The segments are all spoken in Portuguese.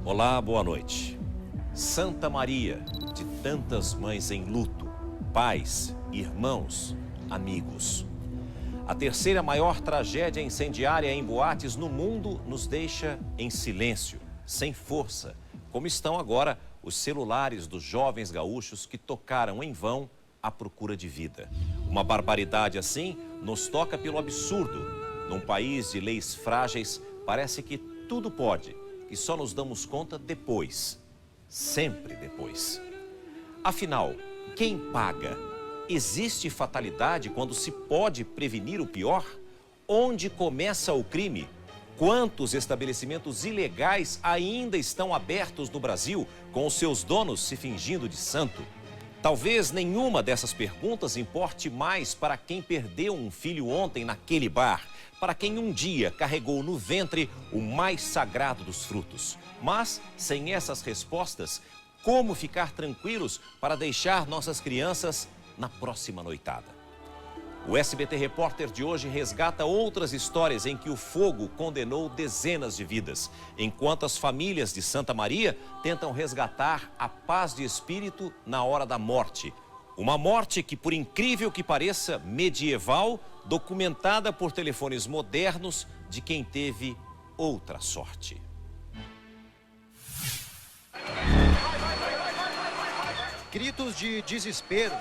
Olá, boa noite. Santa Maria, de tantas mães em luto, pais, irmãos, amigos. A terceira maior tragédia incendiária em boates no mundo nos deixa em silêncio, sem força, como estão agora os celulares dos jovens gaúchos que tocaram em vão à procura de vida. Uma barbaridade assim nos toca pelo absurdo. Num país de leis frágeis, parece que tudo pode, e só nos damos conta depois, sempre depois. Afinal, quem paga? Existe fatalidade quando se pode prevenir o pior? Onde começa o crime? Quantos estabelecimentos ilegais ainda estão abertos no Brasil, com os seus donos se fingindo de santo? Talvez nenhuma dessas perguntas importe mais para quem perdeu um filho ontem naquele bar, para quem um dia carregou no ventre o mais sagrado dos frutos. Mas, sem essas respostas, como ficar tranquilos para deixar nossas crianças na próxima noitada? O SBT Repórter de hoje resgata outras histórias em que o fogo condenou dezenas de vidas, enquanto as famílias de Santa Maria tentam resgatar a paz de espírito na hora da morte. Uma morte que, por incrível que pareça, medieval, documentada por telefones modernos de quem teve outra sorte. Gritos de desespero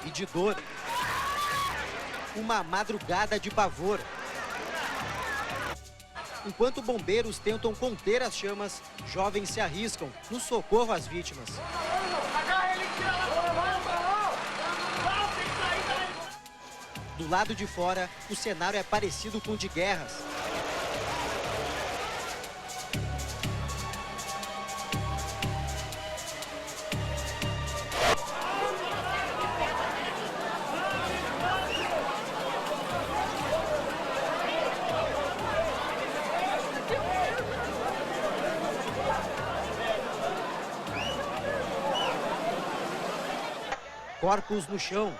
e de dor. Uma madrugada de pavor. Enquanto bombeiros tentam conter as chamas, jovens se arriscam no socorro às vítimas. Do lado de fora, o cenário é parecido com o de guerras. Corpos no chão.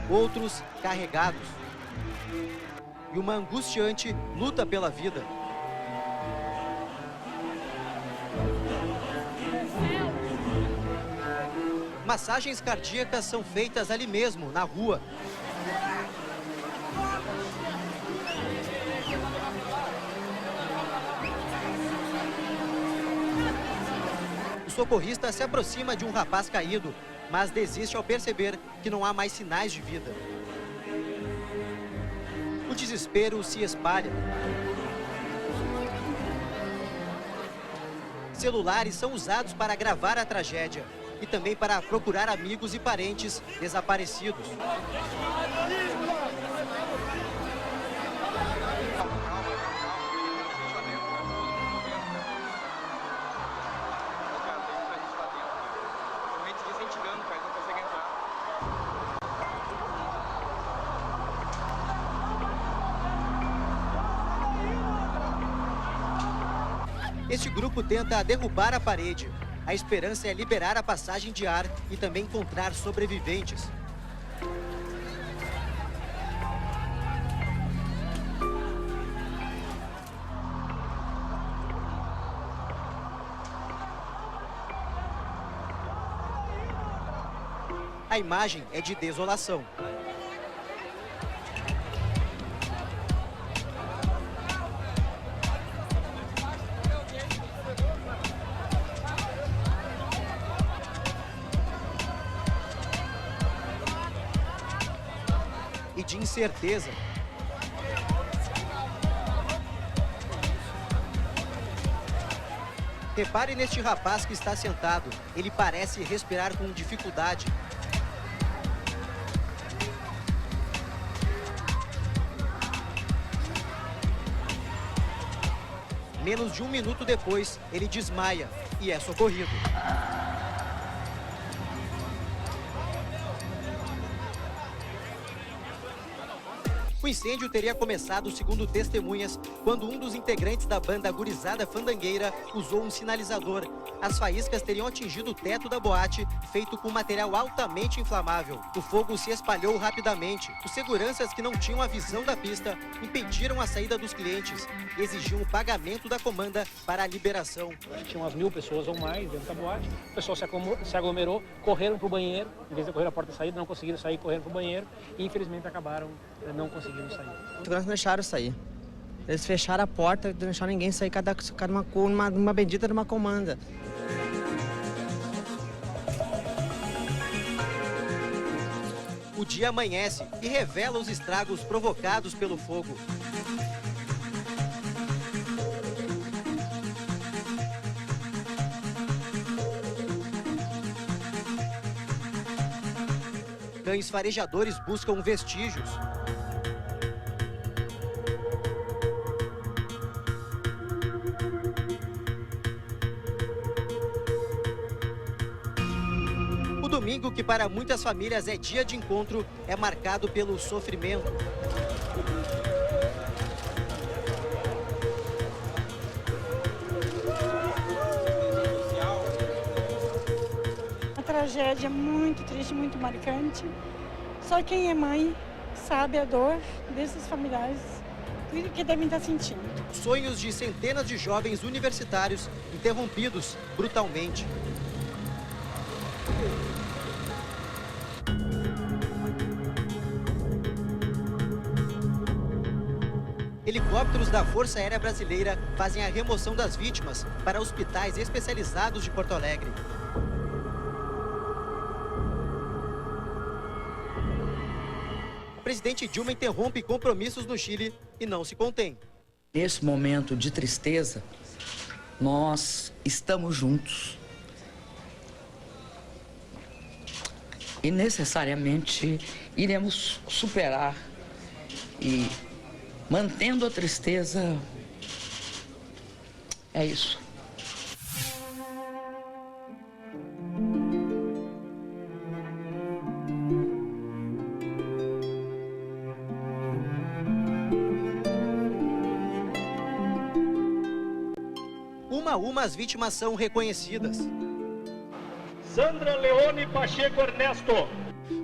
Outros carregados. E uma angustiante luta pela vida. Massagens cardíacas são feitas ali mesmo, na rua. O socorrista se aproxima de um rapaz caído, mas desiste ao perceber que não há mais sinais de vida. O desespero se espalha. Celulares são usados para gravar a tragédia e também para procurar amigos e parentes desaparecidos. Este grupo tenta derrubar a parede. A esperança é liberar a passagem de ar e também encontrar sobreviventes. A imagem é de desolação. E de incerteza. Repare neste rapaz que está sentado. Ele parece respirar com dificuldade. Menos de um minuto depois, ele desmaia e é socorrido. O O incêndio teria começado, segundo testemunhas, quando um dos integrantes da banda Gurizada Fandangueira usou um sinalizador. As faíscas teriam atingido o teto da boate, feito com material altamente inflamável. O fogo se espalhou rapidamente. Os seguranças, que não tinham a visão da pista, impediram a saída dos clientes e exigiam o pagamento da comanda para a liberação. Tinha umas 1000 pessoas ou mais dentro da boate, o pessoal se aglomerou, correram para o banheiro, em vez de correr a porta de saída, não conseguiram sair, correram para o banheiro e infelizmente acabaram não conseguindo sair. Os seguranças não deixaram sair. Eles fecharam a porta, não deixaram ninguém sair, cada uma bendita de uma comanda. O dia amanhece e revela os estragos provocados pelo fogo. Cães farejadores buscam vestígios. O domingo, que para muitas famílias é dia de encontro, é marcado pelo sofrimento. Uma tragédia muito triste, muito marcante. Só quem é mãe sabe a dor desses familiares, tudo que devem estar sentindo. Sonhos de centenas de jovens universitários interrompidos brutalmente. Helicópteros da Força Aérea Brasileira fazem a remoção das vítimas para hospitais especializados de Porto Alegre. O presidente Dilma interrompe compromissos no Chile e não se contém. Nesse momento de tristeza, nós estamos juntos. E necessariamente iremos superar. E mantendo a tristeza, é isso. Uma a uma, as vítimas são reconhecidas. Sandra Leone Pacheco Ernesto.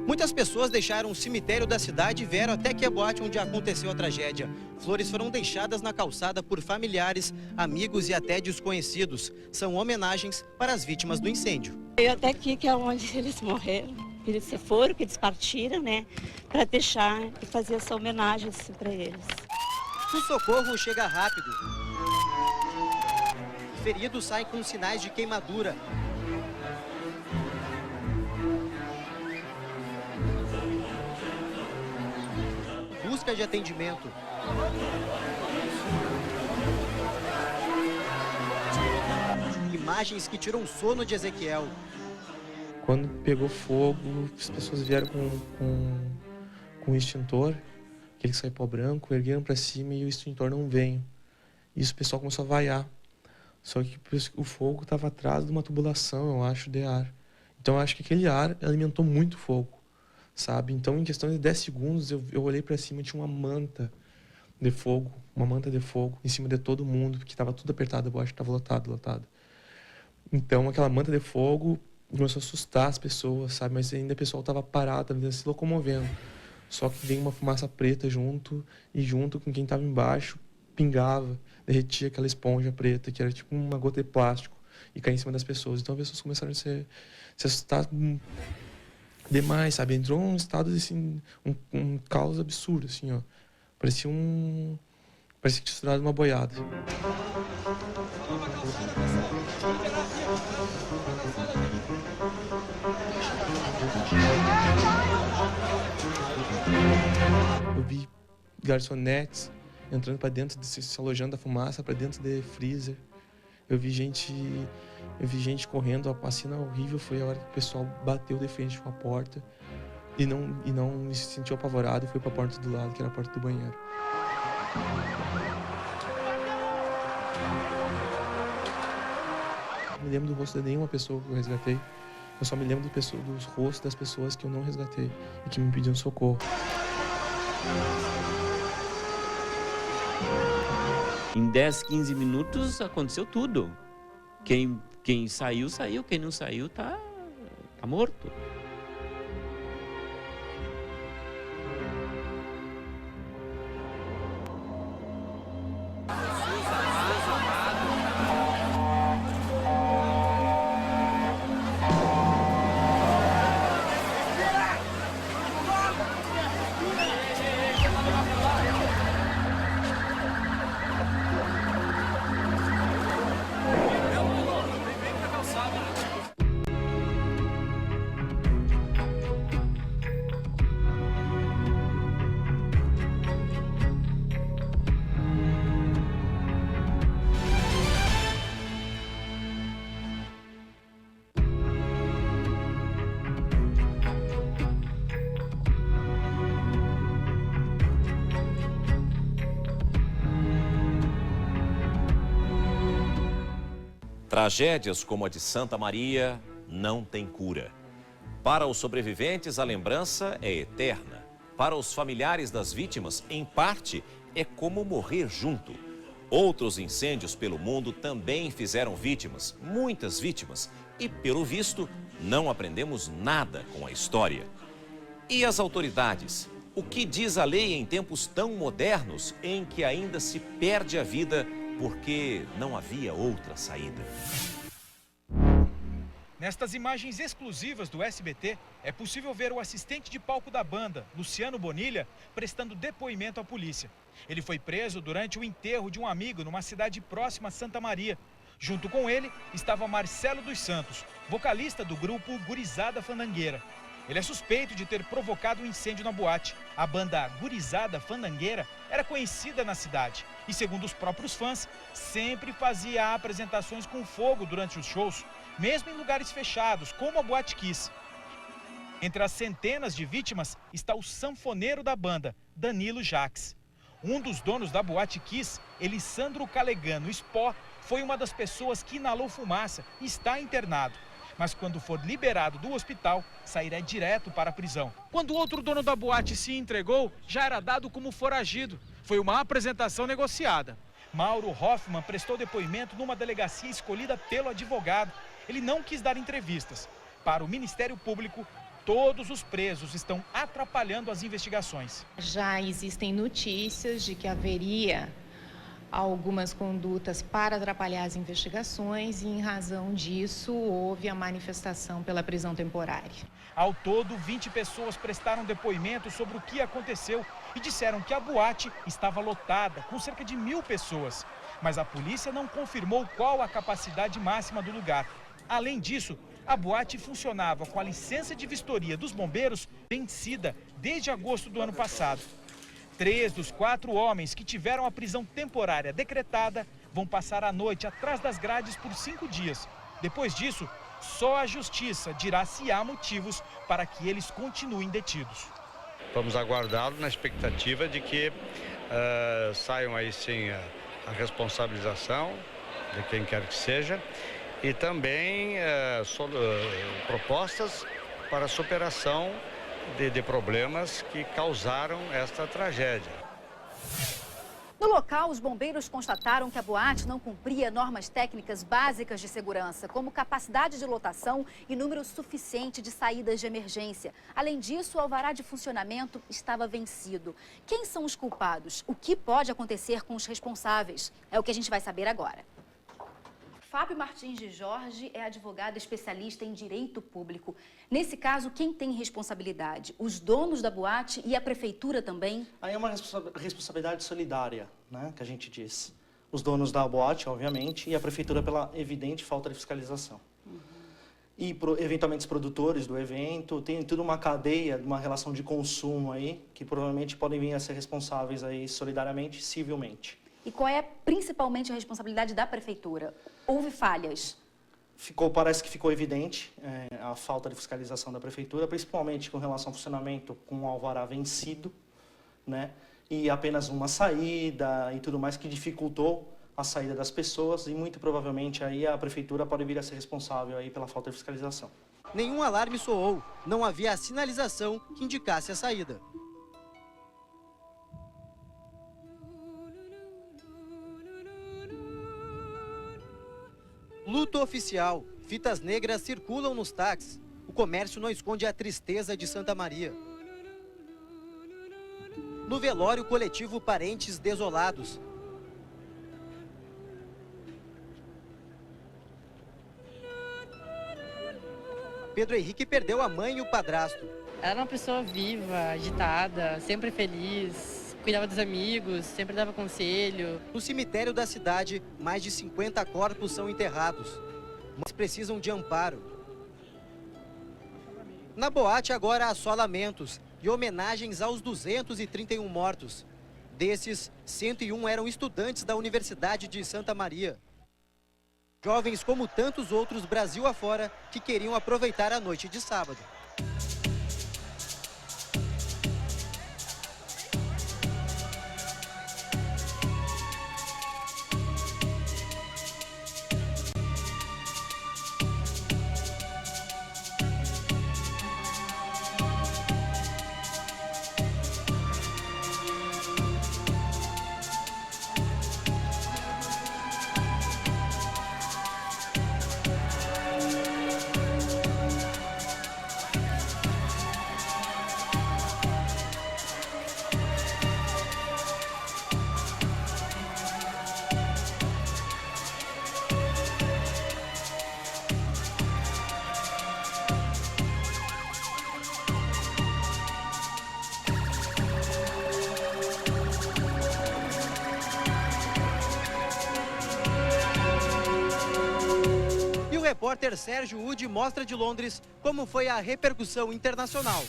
Muitas pessoas deixaram o cemitério da cidade e vieram até que a boate onde aconteceu a tragédia. Flores foram deixadas na calçada por familiares, amigos e até desconhecidos. São homenagens para as vítimas do incêndio. Eu até aqui, que é onde eles morreram, que eles se foram, que eles partiram, né, para deixar e fazer essa homenagem assim, para eles. O socorro chega rápido. Feridos saem com sinais de queimadura. Busca de atendimento. Imagens que tiram o sono de Ezequiel. Quando pegou fogo, as pessoas vieram com o extintor, aquele que sai pó branco, ergueram para cima e o extintor não veio. Isso o pessoal começou a vaiar. Só que o fogo estava atrás de uma tubulação, eu acho, de ar. Então eu acho que aquele ar alimentou muito fogo, sabe? Então em questão de 10 segundos eu olhei para cima e tinha uma manta de fogo em cima de todo mundo, porque estava tudo apertado, eu acho que estava lotado. Então aquela manta de fogo começou a assustar as pessoas, sabe? Mas ainda o pessoal estava parado, estava se locomovendo. Só que veio uma fumaça preta junto, e junto com quem estava embaixo, pingava, derretia aquela esponja preta, que era tipo uma gota de plástico, e caía em cima das pessoas. Então as pessoas começaram a se assustar demais, sabe? Entrou um estado, assim, um caos absurdo, assim, ó. Parecia que tinha estourado uma boiada. Eu vi garçonetes entrando para dentro, se alojando da fumaça, para dentro de freezer. Eu vi gente correndo. A cena horrível foi a hora que o pessoal bateu de frente com a porta e não se sentiu apavorado e foi para a porta do lado, que era a porta do banheiro. Não me lembro do rosto de nenhuma pessoa que eu resgatei. Eu só me lembro dos rostos das pessoas que eu não resgatei e que me pediam socorro. Em 10, 15 minutos aconteceu tudo. Quem saiu, saiu. Quem não saiu, tá morto. Tragédias como a de Santa Maria não têm cura. Para os sobreviventes, a lembrança é eterna. Para os familiares das vítimas, em parte, é como morrer junto. Outros incêndios pelo mundo também fizeram vítimas, muitas vítimas. E, pelo visto, não aprendemos nada com a história. E as autoridades? O que diz a lei em tempos tão modernos em que ainda se perde a vida porque não havia outra saída? Nestas imagens exclusivas do SBT, é possível ver o assistente de palco da banda, Luciano Bonilha, prestando depoimento à polícia. Ele foi preso durante o enterro de um amigo numa cidade próxima a Santa Maria. Junto com ele estava Marcelo dos Santos, vocalista do grupo Gurizada Fandangueira. Ele é suspeito de ter provocado um incêndio na boate. A banda Gurizada Fandangueira era conhecida na cidade e, segundo os próprios fãs, sempre fazia apresentações com fogo durante os shows, mesmo em lugares fechados, como a Boate Kiss. Entre as centenas de vítimas está o sanfoneiro da banda, Danilo Jacques. Um dos donos da Boate Kiss, Elisandro Calegano Spó, foi uma das pessoas que inalou fumaça e está internado. Mas quando for liberado do hospital, sairá direto para a prisão. Quando outro dono da boate se entregou, já era dado como foragido. Foi uma apresentação negociada. Mauro Hoffman prestou depoimento numa delegacia escolhida pelo advogado. Ele não quis dar entrevistas. Para o Ministério Público, todos os presos estão atrapalhando as investigações. Já existem notícias de que haveria algumas condutas para atrapalhar as investigações e, em razão disso, houve a manifestação pela prisão temporária. Ao todo, 20 pessoas prestaram depoimento sobre o que aconteceu e disseram que a boate estava lotada, com cerca de 1000 pessoas. Mas a polícia não confirmou qual a capacidade máxima do lugar. Além disso, a boate funcionava com a licença de vistoria dos bombeiros vencida desde agosto do ano passado. 3 dos 4 homens que tiveram a prisão temporária decretada vão passar a noite atrás das grades por 5 dias. Depois disso, só a justiça dirá se há motivos para que eles continuem detidos. Vamos aguardá-lo na expectativa de que saiam aí sim a responsabilização de quem quer que seja e também propostas para a superação de problemas que causaram esta tragédia. No local, os bombeiros constataram que a boate não cumpria normas técnicas básicas de segurança, como capacidade de lotação e número suficiente de saídas de emergência. Além disso, o alvará de funcionamento estava vencido. Quem são os culpados? O que pode acontecer com os responsáveis? É o que a gente vai saber agora. Fábio Martins de Jorge é advogado especialista em direito público. Nesse caso, quem tem responsabilidade? Os donos da boate e a prefeitura também? Aí é uma responsabilidade solidária, né, que a gente diz. Os donos da boate, obviamente, e a prefeitura pela evidente falta de fiscalização. E, eventualmente, os produtores do evento, tem tudo uma cadeia, uma relação de consumo aí, que provavelmente podem vir a ser responsáveis aí solidariamente, civilmente. E qual é principalmente a responsabilidade da prefeitura? Houve falhas? Parece que ficou evidente a falta de fiscalização da prefeitura, principalmente com relação ao funcionamento com o alvará vencido, né? E apenas uma saída e tudo mais que dificultou a saída das pessoas e muito provavelmente aí a prefeitura pode vir a ser responsável aí pela falta de fiscalização. Nenhum alarme soou, não havia a sinalização que indicasse a saída. Luto oficial. Fitas negras circulam nos táxis. O comércio não esconde a tristeza de Santa Maria. No velório coletivo, parentes desolados. Pedro Henrique perdeu a mãe e o padrasto. Ela era uma pessoa viva, agitada, sempre feliz, cuidava dos amigos, sempre dava conselho. No cemitério da cidade, mais de 50 corpos são enterrados, mas precisam de amparo. Na boate agora há só lamentos e homenagens aos 231 mortos. Desses, 101 eram estudantes da Universidade de Santa Maria. Jovens como tantos outros Brasil afora que queriam aproveitar a noite de sábado. O repórter Sérgio Ude mostra de Londres como foi a repercussão internacional.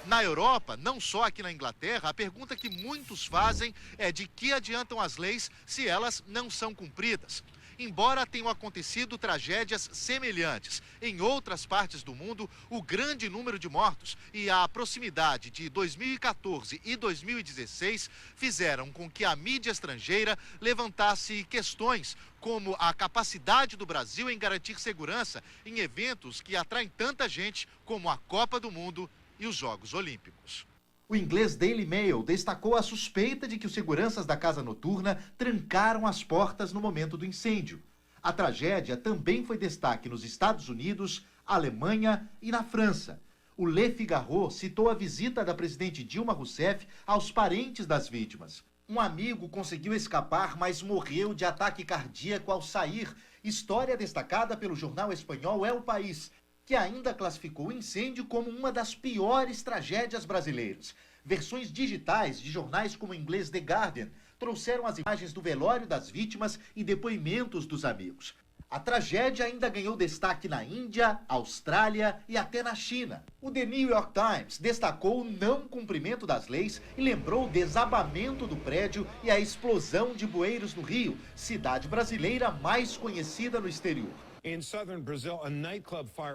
Na Europa, não só aqui na Inglaterra, a pergunta que muitos fazem é de que adiantam as leis se elas não são cumpridas. Embora tenham acontecido tragédias semelhantes em outras partes do mundo, o grande número de mortos e a proximidade de 2014 e 2016 fizeram com que a mídia estrangeira levantasse questões como a capacidade do Brasil em garantir segurança em eventos que atraem tanta gente como a Copa do Mundo e os Jogos Olímpicos. O inglês Daily Mail destacou a suspeita de que os seguranças da casa noturna trancaram as portas no momento do incêndio. A tragédia também foi destaque nos Estados Unidos, Alemanha e na França. O Le Figaro citou a visita da presidente Dilma Rousseff aos parentes das vítimas. Um amigo conseguiu escapar, mas morreu de ataque cardíaco ao sair. História destacada pelo jornal espanhol El País, que ainda classificou o incêndio como uma das piores tragédias brasileiras. Versões digitais de jornais como o inglês The Guardian trouxeram as imagens do velório das vítimas e depoimentos dos amigos. A tragédia ainda ganhou destaque na Índia, Austrália e até na China. O The New York Times destacou o não cumprimento das leis e lembrou o desabamento do prédio e a explosão de bueiros no Rio, cidade brasileira mais conhecida no exterior.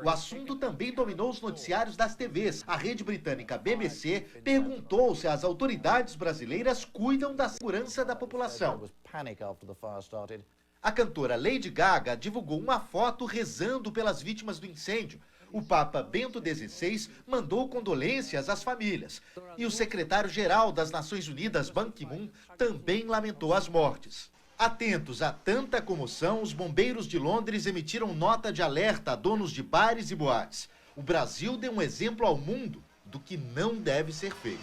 O assunto também dominou os noticiários das TVs. A rede britânica BBC perguntou se as autoridades brasileiras cuidam da segurança da população. A cantora Lady Gaga divulgou uma foto rezando pelas vítimas do incêndio. O Papa Bento XVI mandou condolências às famílias. E o secretário-geral das Nações Unidas, Ban Ki-moon, também lamentou as mortes. Atentos a tanta comoção, os bombeiros de Londres emitiram nota de alerta a donos de bares e boates. O Brasil deu um exemplo ao mundo do que não deve ser feito.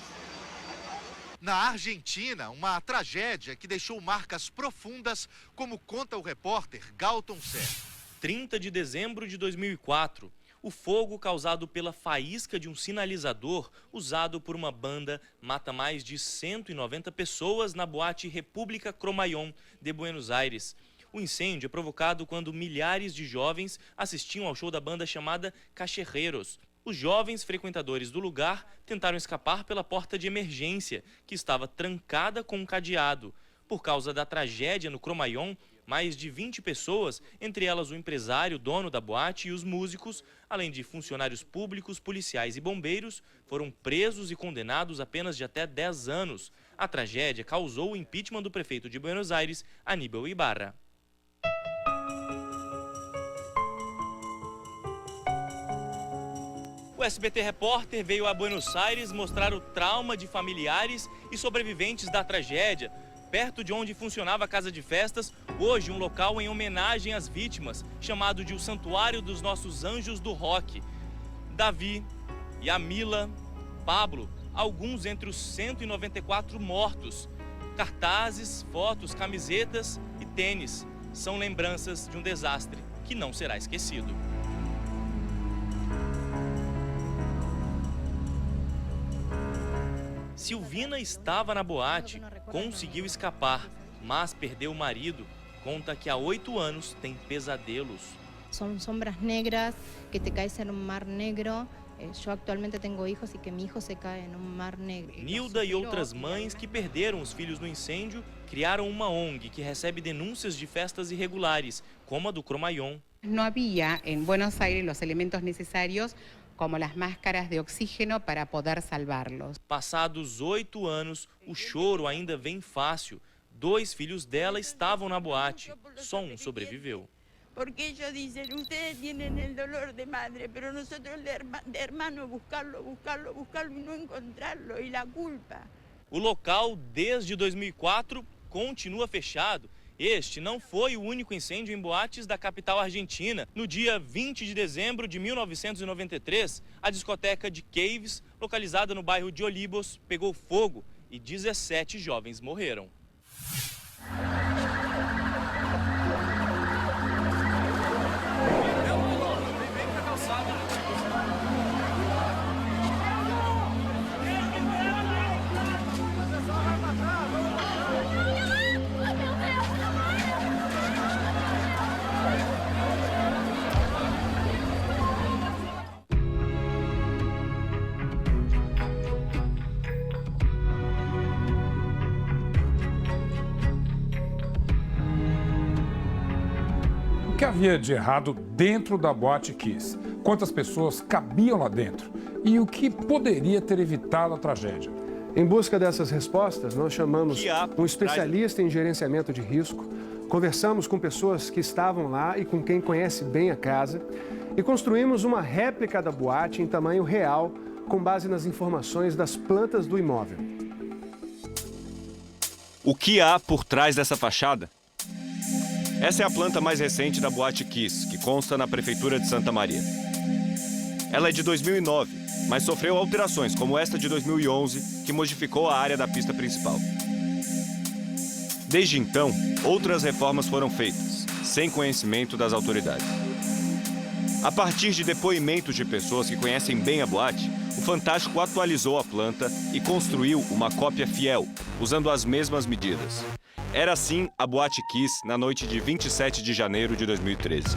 Na Argentina, uma tragédia que deixou marcas profundas, como conta o repórter Galton Serra. 30 de dezembro de 2004. O fogo causado pela faísca de um sinalizador usado por uma banda mata mais de 190 pessoas na boate República Cromañón de Buenos Aires. O incêndio é provocado quando milhares de jovens assistiam ao show da banda chamada Cachorreiros. Os jovens frequentadores do lugar tentaram escapar pela porta de emergência, que estava trancada com um cadeado. Por causa da tragédia no Cromañón, mais de 20 pessoas, entre elas o empresário, dono da boate e os músicos, além de funcionários públicos, policiais e bombeiros, foram presos e condenados a penas de até 10 anos. A tragédia causou o impeachment do prefeito de Buenos Aires, Aníbal Ibarra. O SBT Repórter veio a Buenos Aires mostrar o trauma de familiares e sobreviventes da tragédia. perto de onde funcionava a casa de festas, hoje um local em homenagem às vítimas, chamado de o Santuário dos Nossos Anjos do Rock. Davi, Yamila, Pablo, alguns entre os 194 mortos. Cartazes, fotos, camisetas e tênis são lembranças de um desastre que não será esquecido. Silvina estava na boate, conseguiu escapar, mas perdeu o marido. Conta que há 8 anos tem pesadelos. São sombras negras que te caes en un mar negro. Eu atualmente tenho hijos e que meu filho se cai em um mar negro. Nilda e outras mães que perderam os filhos no incêndio criaram uma ONG que recebe denúncias de festas irregulares, como a do Cromayon. Não havia em Buenos Aires os elementos necessários, como as máscaras de oxígeno, para poder salvá-los. Passados 8 anos, o choro ainda vem fácil. 2 filhos dela estavam na boate, só um sobreviveu. Porque ellos dicen, ustedes tienen el dolor de madre, pero nosotros de hermano buscarlo y no encontrarlo, y la culpa. O local, desde 2004, continua fechado. Este não foi o único incêndio em boates da capital argentina. No dia 20 de dezembro de 1993, a discoteca de Caves, localizada no bairro de Olivos, pegou fogo e 17 jovens morreram. O que havia de errado dentro da Boate Kiss? Quantas pessoas cabiam lá dentro? E o que poderia ter evitado a tragédia? Em busca dessas respostas, nós chamamos um especialista em gerenciamento de risco, conversamos com pessoas que estavam lá e com quem conhece bem a casa e construímos uma réplica da boate em tamanho real, com base nas informações das plantas do imóvel. O que há por trás dessa fachada? Essa é a planta mais recente da Boate Kiss, que consta na Prefeitura de Santa Maria. Ela é de 2009, mas sofreu alterações, como esta de 2011, que modificou a área da pista principal. Desde então, outras reformas foram feitas, sem conhecimento das autoridades. A partir de depoimentos de pessoas que conhecem bem a boate, o Fantástico atualizou a planta e construiu uma cópia fiel, usando as mesmas medidas. Era assim a Boate Kiss na noite de 27 de janeiro de 2013.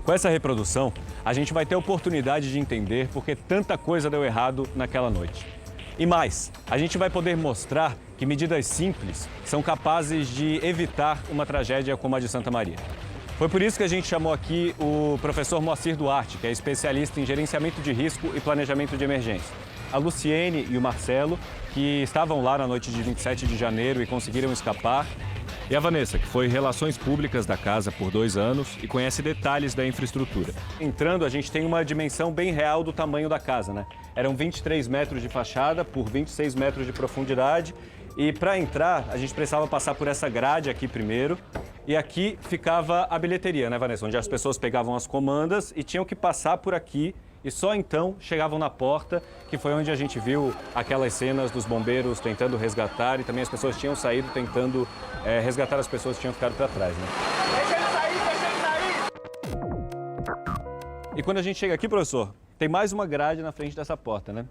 Com essa reprodução, a gente vai ter a oportunidade de entender por que tanta coisa deu errado naquela noite. E mais, a gente vai poder mostrar que medidas simples são capazes de evitar uma tragédia como a de Santa Maria. Foi por isso que a gente chamou aqui o professor Moacir Duarte, que é especialista em gerenciamento de risco e planejamento de emergência. A Luciene e o Marcelo, que estavam lá na noite de 27 de janeiro e conseguiram escapar. E a Vanessa, que foi Relações Públicas da casa por 2 anos e conhece detalhes da infraestrutura. Entrando, a gente tem uma dimensão bem real do tamanho da casa, né? Eram 23 metros de fachada por 26 metros de profundidade. E para entrar, a gente precisava passar por essa grade aqui primeiro. E aqui ficava a bilheteria, né, Vanessa? Onde as pessoas pegavam as comandas e tinham que passar por aqui. E só então chegavam na porta, que foi onde a gente viu aquelas cenas dos bombeiros tentando resgatar. E também as pessoas tinham saído tentando resgatar as pessoas que tinham ficado para trás, né? Deixa ele sair! E quando a gente chega aqui, professor, tem mais uma grade na frente dessa porta, né?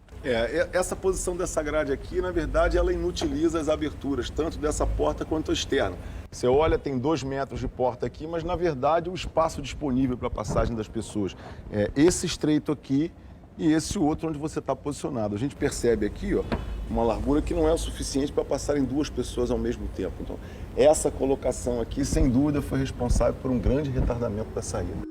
Essa posição dessa grade aqui, na verdade, ela inutiliza as aberturas, tanto dessa porta quanto a externa. Você olha, tem 2 metros de porta aqui, mas, na verdade, o espaço disponível para a passagem das pessoas é esse estreito aqui e esse outro onde você está posicionado. A gente percebe aqui, ó, uma largura que não é o suficiente para passarem 2 pessoas ao mesmo tempo. Então, essa colocação aqui, sem dúvida, foi responsável por um grande retardamento da saída.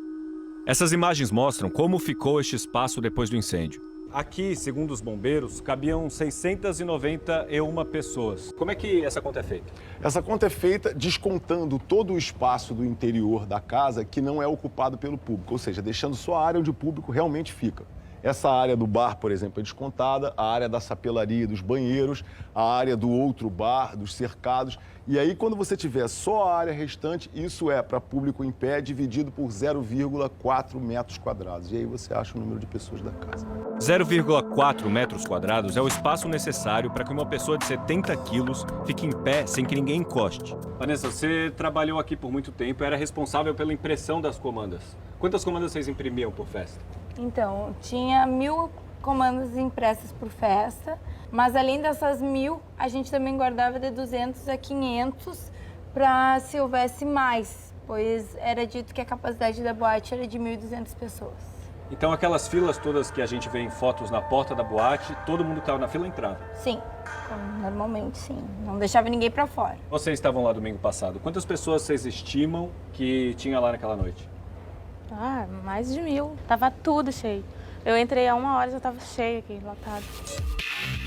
Essas imagens mostram como ficou este espaço depois do incêndio. Aqui, segundo os bombeiros, cabiam 691 pessoas. Como é que essa conta é feita? Essa conta é feita descontando todo o espaço do interior da casa que não é ocupado pelo público, ou seja, deixando só a área onde o público realmente fica. Essa área do bar, por exemplo, é descontada, a área da sapelaria, dos banheiros, a área do outro bar, dos cercados. E aí, quando você tiver só a área restante, isso é para público em pé, dividido por 0,4 metros quadrados. E aí você acha o número de pessoas da casa. 0,4 metros quadrados é o espaço necessário para que uma pessoa de 70 quilos fique em pé sem que ninguém encoste. Vanessa, você trabalhou aqui por muito tempo e era responsável pela impressão das comandas. Quantas comandas vocês imprimiam por festa? Então, tinha 1000 comandas impressas por festa, mas além dessas 1000, a gente também guardava de 200 a 500 para se houvesse mais, pois era dito que a capacidade da boate era de 1.200 pessoas. Então aquelas filas todas que a gente vê em fotos na porta da boate, todo mundo que estava na fila entrava? Sim, normalmente sim, não deixava ninguém para fora. Vocês estavam lá domingo passado, quantas pessoas vocês estimam que tinha lá naquela noite? Ah, mais de 1000. Tava tudo cheio. Eu entrei há 1 hora e já tava cheio aqui, lotado.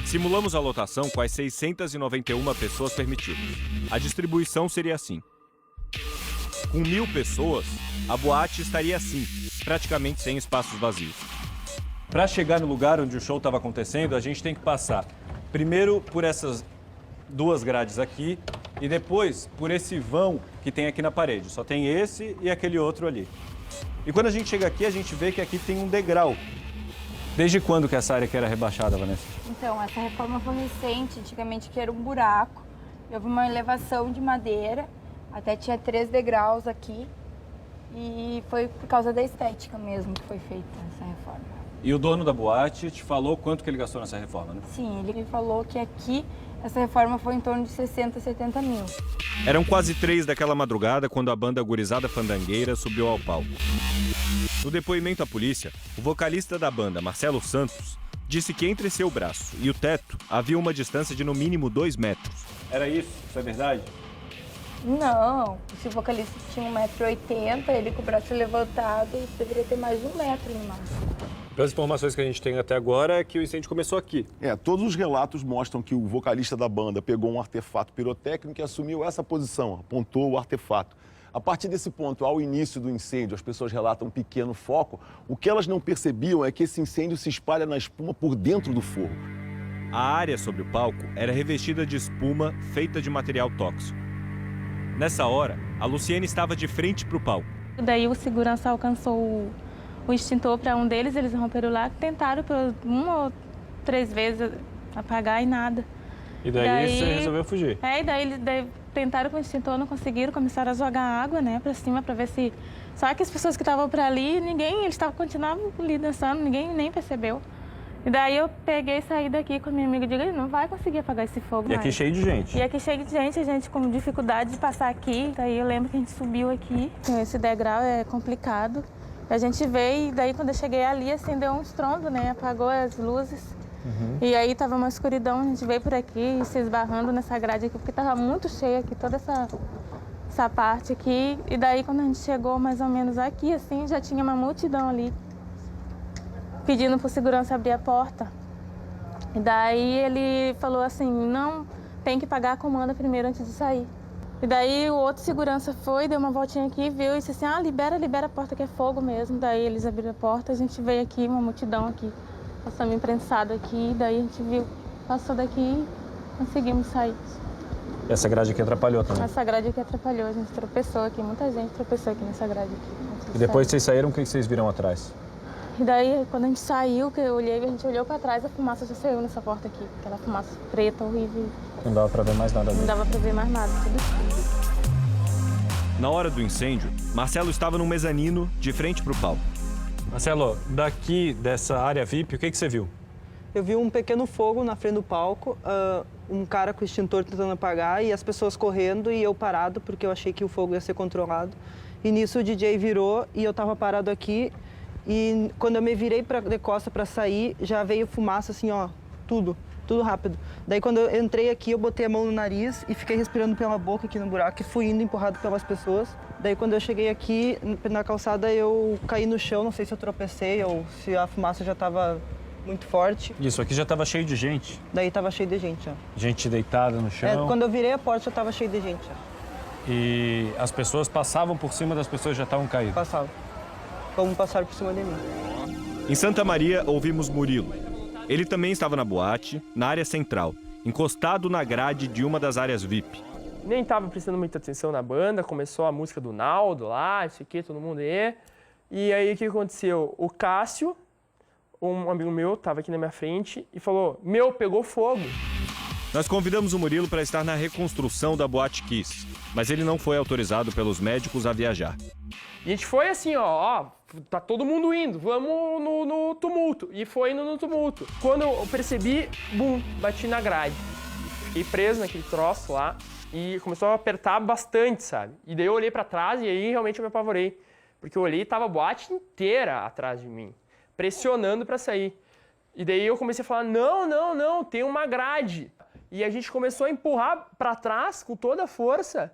Simulamos a lotação com as 691 pessoas permitidas. A distribuição seria assim. Com 1000 pessoas, a boate estaria assim, praticamente sem espaços vazios. Para chegar no lugar onde o show estava acontecendo, a gente tem que passar primeiro por essas 2 grades aqui e depois por esse vão que tem aqui na parede. Só tem esse e aquele outro ali. E quando a gente chega aqui, a gente vê que aqui tem um degrau. Desde quando que essa área aqui era rebaixada, Vanessa? Então, essa reforma foi recente, antigamente que era um buraco. Houve uma elevação de madeira, até tinha 3 degraus aqui. E foi por causa da estética mesmo que foi feita essa reforma. E o dono da boate te falou quanto que ele gastou nessa reforma, né? Sim, ele falou que aqui essa reforma foi em torno de 60, 70 mil. Eram quase 3 daquela madrugada quando a banda Gurizada Fandangueira subiu ao palco. No depoimento à polícia, o vocalista da banda, Marcelo Santos, disse que entre seu braço e o teto havia uma distância de no mínimo 2 metros. Era isso? Isso é verdade? Não, se o vocalista tinha 1,80 m, ele com o braço levantado, deveria ter mais de 1 metro no máximo. Pelas informações que a gente tem até agora, é que o incêndio começou aqui. Todos os relatos mostram que o vocalista da banda pegou um artefato pirotécnico e assumiu essa posição, apontou o artefato. A partir desse ponto, ao início do incêndio, as pessoas relatam um pequeno foco. O que elas não percebiam é que esse incêndio se espalha na espuma por dentro do fogo. A área sobre o palco era revestida de espuma feita de material tóxico. Nessa hora, a Luciene estava de frente para o palco. Daí o segurança alcançou o extintor para um deles, eles romperam lá, tentaram por 1 ou 3 vezes apagar e nada. E daí você resolveu fugir? E daí eles tentaram com o extintor, não conseguiram, começaram a jogar água, né, para cima para ver se... Só que as pessoas que estavam por ali, eles continuavam ali dançando, ninguém nem percebeu. E daí eu peguei e saí daqui com a minha amiga e digo, ele não vai conseguir apagar esse fogo mais. E aqui cheio de gente. E aqui cheio de gente, a gente com dificuldade de passar aqui. Daí eu lembro que a gente subiu aqui, esse degrau é complicado. A gente veio e daí quando eu cheguei ali acendeu um estrondo, né, apagou as luzes. E aí tava uma escuridão, a gente veio por aqui se esbarrando nessa grade aqui, porque tava muito cheia aqui, toda essa parte aqui. E daí quando a gente chegou mais ou menos aqui, assim, já tinha uma multidão ali, pedindo por segurança abrir a porta. E daí ele falou assim, não, tem que pagar a comanda primeiro antes de sair. E daí o outro segurança foi, deu uma voltinha aqui, viu e disse assim, libera a porta que é fogo mesmo. Daí eles abriram a porta, a gente veio aqui, uma multidão aqui, passamos imprensado aqui, daí a gente viu, passou daqui e conseguimos sair. Essa grade aqui atrapalhou também? Essa grade aqui atrapalhou, a gente tropeçou aqui, muita gente tropeçou aqui nessa grade aqui. E depois que vocês saíram, o que vocês viram atrás? E daí, quando a gente saiu, que eu olhei, a gente olhou para trás, a fumaça já saiu nessa porta aqui. Aquela fumaça preta, horrível. Não dava para ver mais nada. Não dava para ver mais nada, tudo escuro. Na hora do incêndio, Marcelo estava no mezanino, de frente para o palco. Marcelo, daqui dessa área VIP, o que você viu? Eu vi um pequeno fogo na frente do palco, um cara com o extintor tentando apagar e as pessoas correndo e eu parado, porque eu achei que o fogo ia ser controlado. E nisso o DJ virou e eu estava parado aqui. E quando eu me virei de costa para sair, já veio fumaça assim, ó, tudo rápido. Daí quando eu entrei aqui, eu botei a mão no nariz e fiquei respirando pela boca aqui no buraco e fui indo empurrado pelas pessoas. Daí quando eu cheguei aqui na calçada, eu caí no chão, não sei se eu tropecei ou se a fumaça já estava muito forte. Isso, aqui já estava cheio de gente. Daí estava cheio de gente, ó. Gente deitada no chão. Quando eu virei a porta, já estava cheio de gente, ó. E as pessoas passavam por cima das pessoas que já estavam caídas? Passavam. Como passaram por cima de mim. Em Santa Maria, ouvimos Murilo. Ele também estava na boate, na área central, encostado na grade de uma das áreas VIP. Nem estava prestando muita atenção na banda, começou a música do Naldo lá, isso aqui, todo mundo aí. E aí o que aconteceu? O Cássio, um amigo meu, estava aqui na minha frente e falou: "Meu, pegou fogo". Nós convidamos o Murilo para estar na reconstrução da Boate Kiss, mas ele não foi autorizado pelos médicos a viajar. E a gente foi assim, ó, tá todo mundo indo, vamos no tumulto. E foi indo no tumulto. Quando eu percebi, bum, bati na grade. Fiquei preso naquele troço lá e começou a apertar bastante, sabe? E daí eu olhei pra trás e aí realmente eu me apavorei. Porque eu olhei e tava a boate inteira atrás de mim, pressionando pra sair. E daí eu comecei a falar: não, tem uma grade. E a gente começou a empurrar pra trás com toda a força.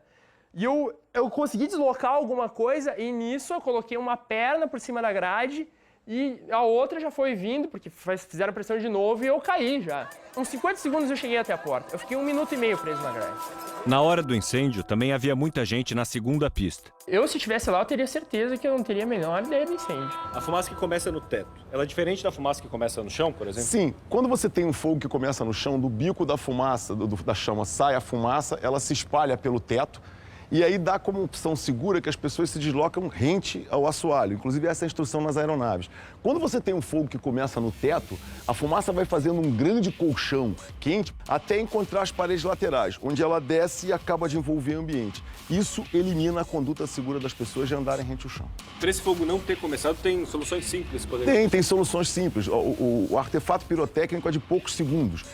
E eu consegui deslocar alguma coisa e nisso eu coloquei uma perna por cima da grade e a outra já foi vindo, porque fizeram pressão de novo e eu caí já. Uns 50 segundos eu cheguei até a porta. Eu fiquei 1 minuto e meio preso na grade. Na hora do incêndio, também havia muita gente na segunda pista. Eu, se estivesse lá, eu teria certeza que eu não teria a menor ideia do incêndio. A fumaça que começa no teto, ela é diferente da fumaça que começa no chão, por exemplo? Sim. Quando você tem um fogo que começa no chão, do bico da fumaça, da chama, sai a fumaça, ela se espalha pelo teto. E aí dá como opção segura que as pessoas se deslocam rente ao assoalho. Inclusive, essa é a instrução nas aeronaves. Quando você tem um fogo que começa no teto, a fumaça vai fazendo um grande colchão quente até encontrar as paredes laterais, onde ela desce e acaba de envolver o ambiente. Isso elimina a conduta segura das pessoas de andarem rente ao chão. Para esse fogo não ter começado, tem soluções simples? Tem soluções simples. O artefato pirotécnico é de poucos segundos.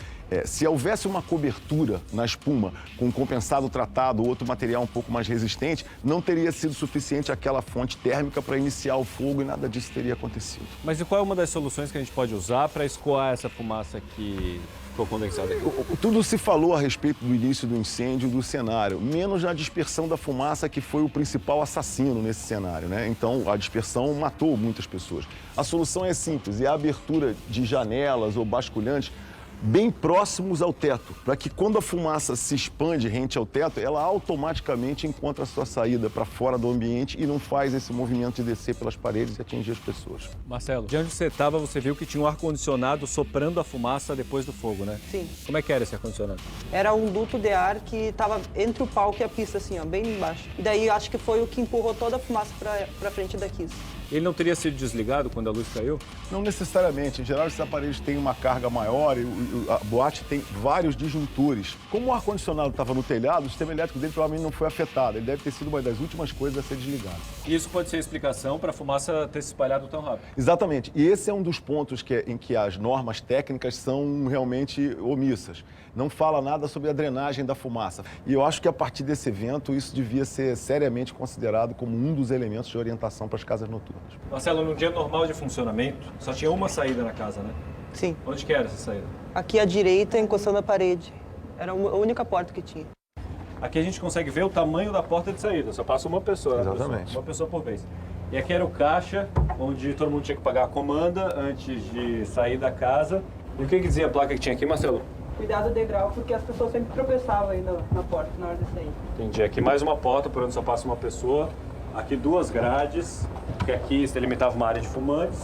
Se houvesse uma cobertura na espuma com um compensado tratado ou outro material um pouco mais resistente, não teria sido suficiente aquela fonte térmica para iniciar o fogo e nada disso teria acontecido. Mas e qual é uma das soluções que a gente pode usar para escoar essa fumaça que ficou condensada aqui? Tudo se falou a respeito do início do incêndio, do cenário, menos na dispersão da fumaça, que foi o principal assassino nesse cenário, né? Então, a dispersão matou muitas pessoas. A solução é simples, é a abertura de janelas ou basculhantes bem próximos ao teto, para que quando a fumaça se expande rente ao teto, ela automaticamente encontra a sua saída para fora do ambiente e não faz esse movimento de descer pelas paredes e atingir as pessoas. Marcelo, de onde você estava, você viu que tinha um ar-condicionado soprando a fumaça depois do fogo, né? Sim. Como é que era esse ar-condicionado? Era um duto de ar que estava entre o palco e a pista, assim, ó, bem embaixo. E daí acho que foi o que empurrou toda a fumaça para frente da Kiss. Ele não teria sido desligado quando a luz caiu? Não necessariamente. Em geral, esses aparelhos têm uma carga maior e a boate tem vários disjuntores. Como o ar-condicionado estava no telhado, o sistema elétrico dele provavelmente não foi afetado. Ele deve ter sido uma das últimas coisas a ser desligado. E isso pode ser a explicação para a fumaça ter se espalhado tão rápido? Exatamente. E esse é um dos pontos em que as normas técnicas são realmente omissas. Não fala nada sobre a drenagem da fumaça. E eu acho que a partir desse evento, isso devia ser seriamente considerado como um dos elementos de orientação para as casas noturnas. Marcelo, num dia normal de funcionamento, só tinha uma saída na casa, né? Sim. Onde que era essa saída? Aqui à direita, encostando a parede. Era a única porta que tinha. Aqui a gente consegue ver o tamanho da porta de saída, só passa uma pessoa. Exatamente. Uma pessoa por vez. E aqui era o caixa, onde todo mundo tinha que pagar a comanda antes de sair da casa. E o que dizia a placa que tinha aqui, Marcelo? Cuidado do degrau, porque as pessoas sempre tropeçavam aí na porta na hora de sair. Entendi. Aqui mais uma porta, por onde só passa uma pessoa. Aqui 2 grades, porque aqui se delimitava uma área de fumantes.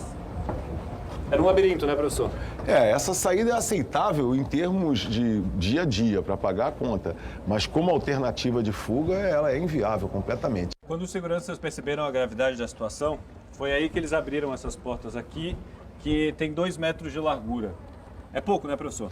Era um labirinto, né, professor? Essa saída é aceitável em termos de dia a dia, para pagar a conta. Mas como alternativa de fuga, ela é inviável completamente. Quando os seguranças perceberam a gravidade da situação, foi aí que eles abriram essas portas aqui, que tem 2 metros de largura. É pouco, né, professor?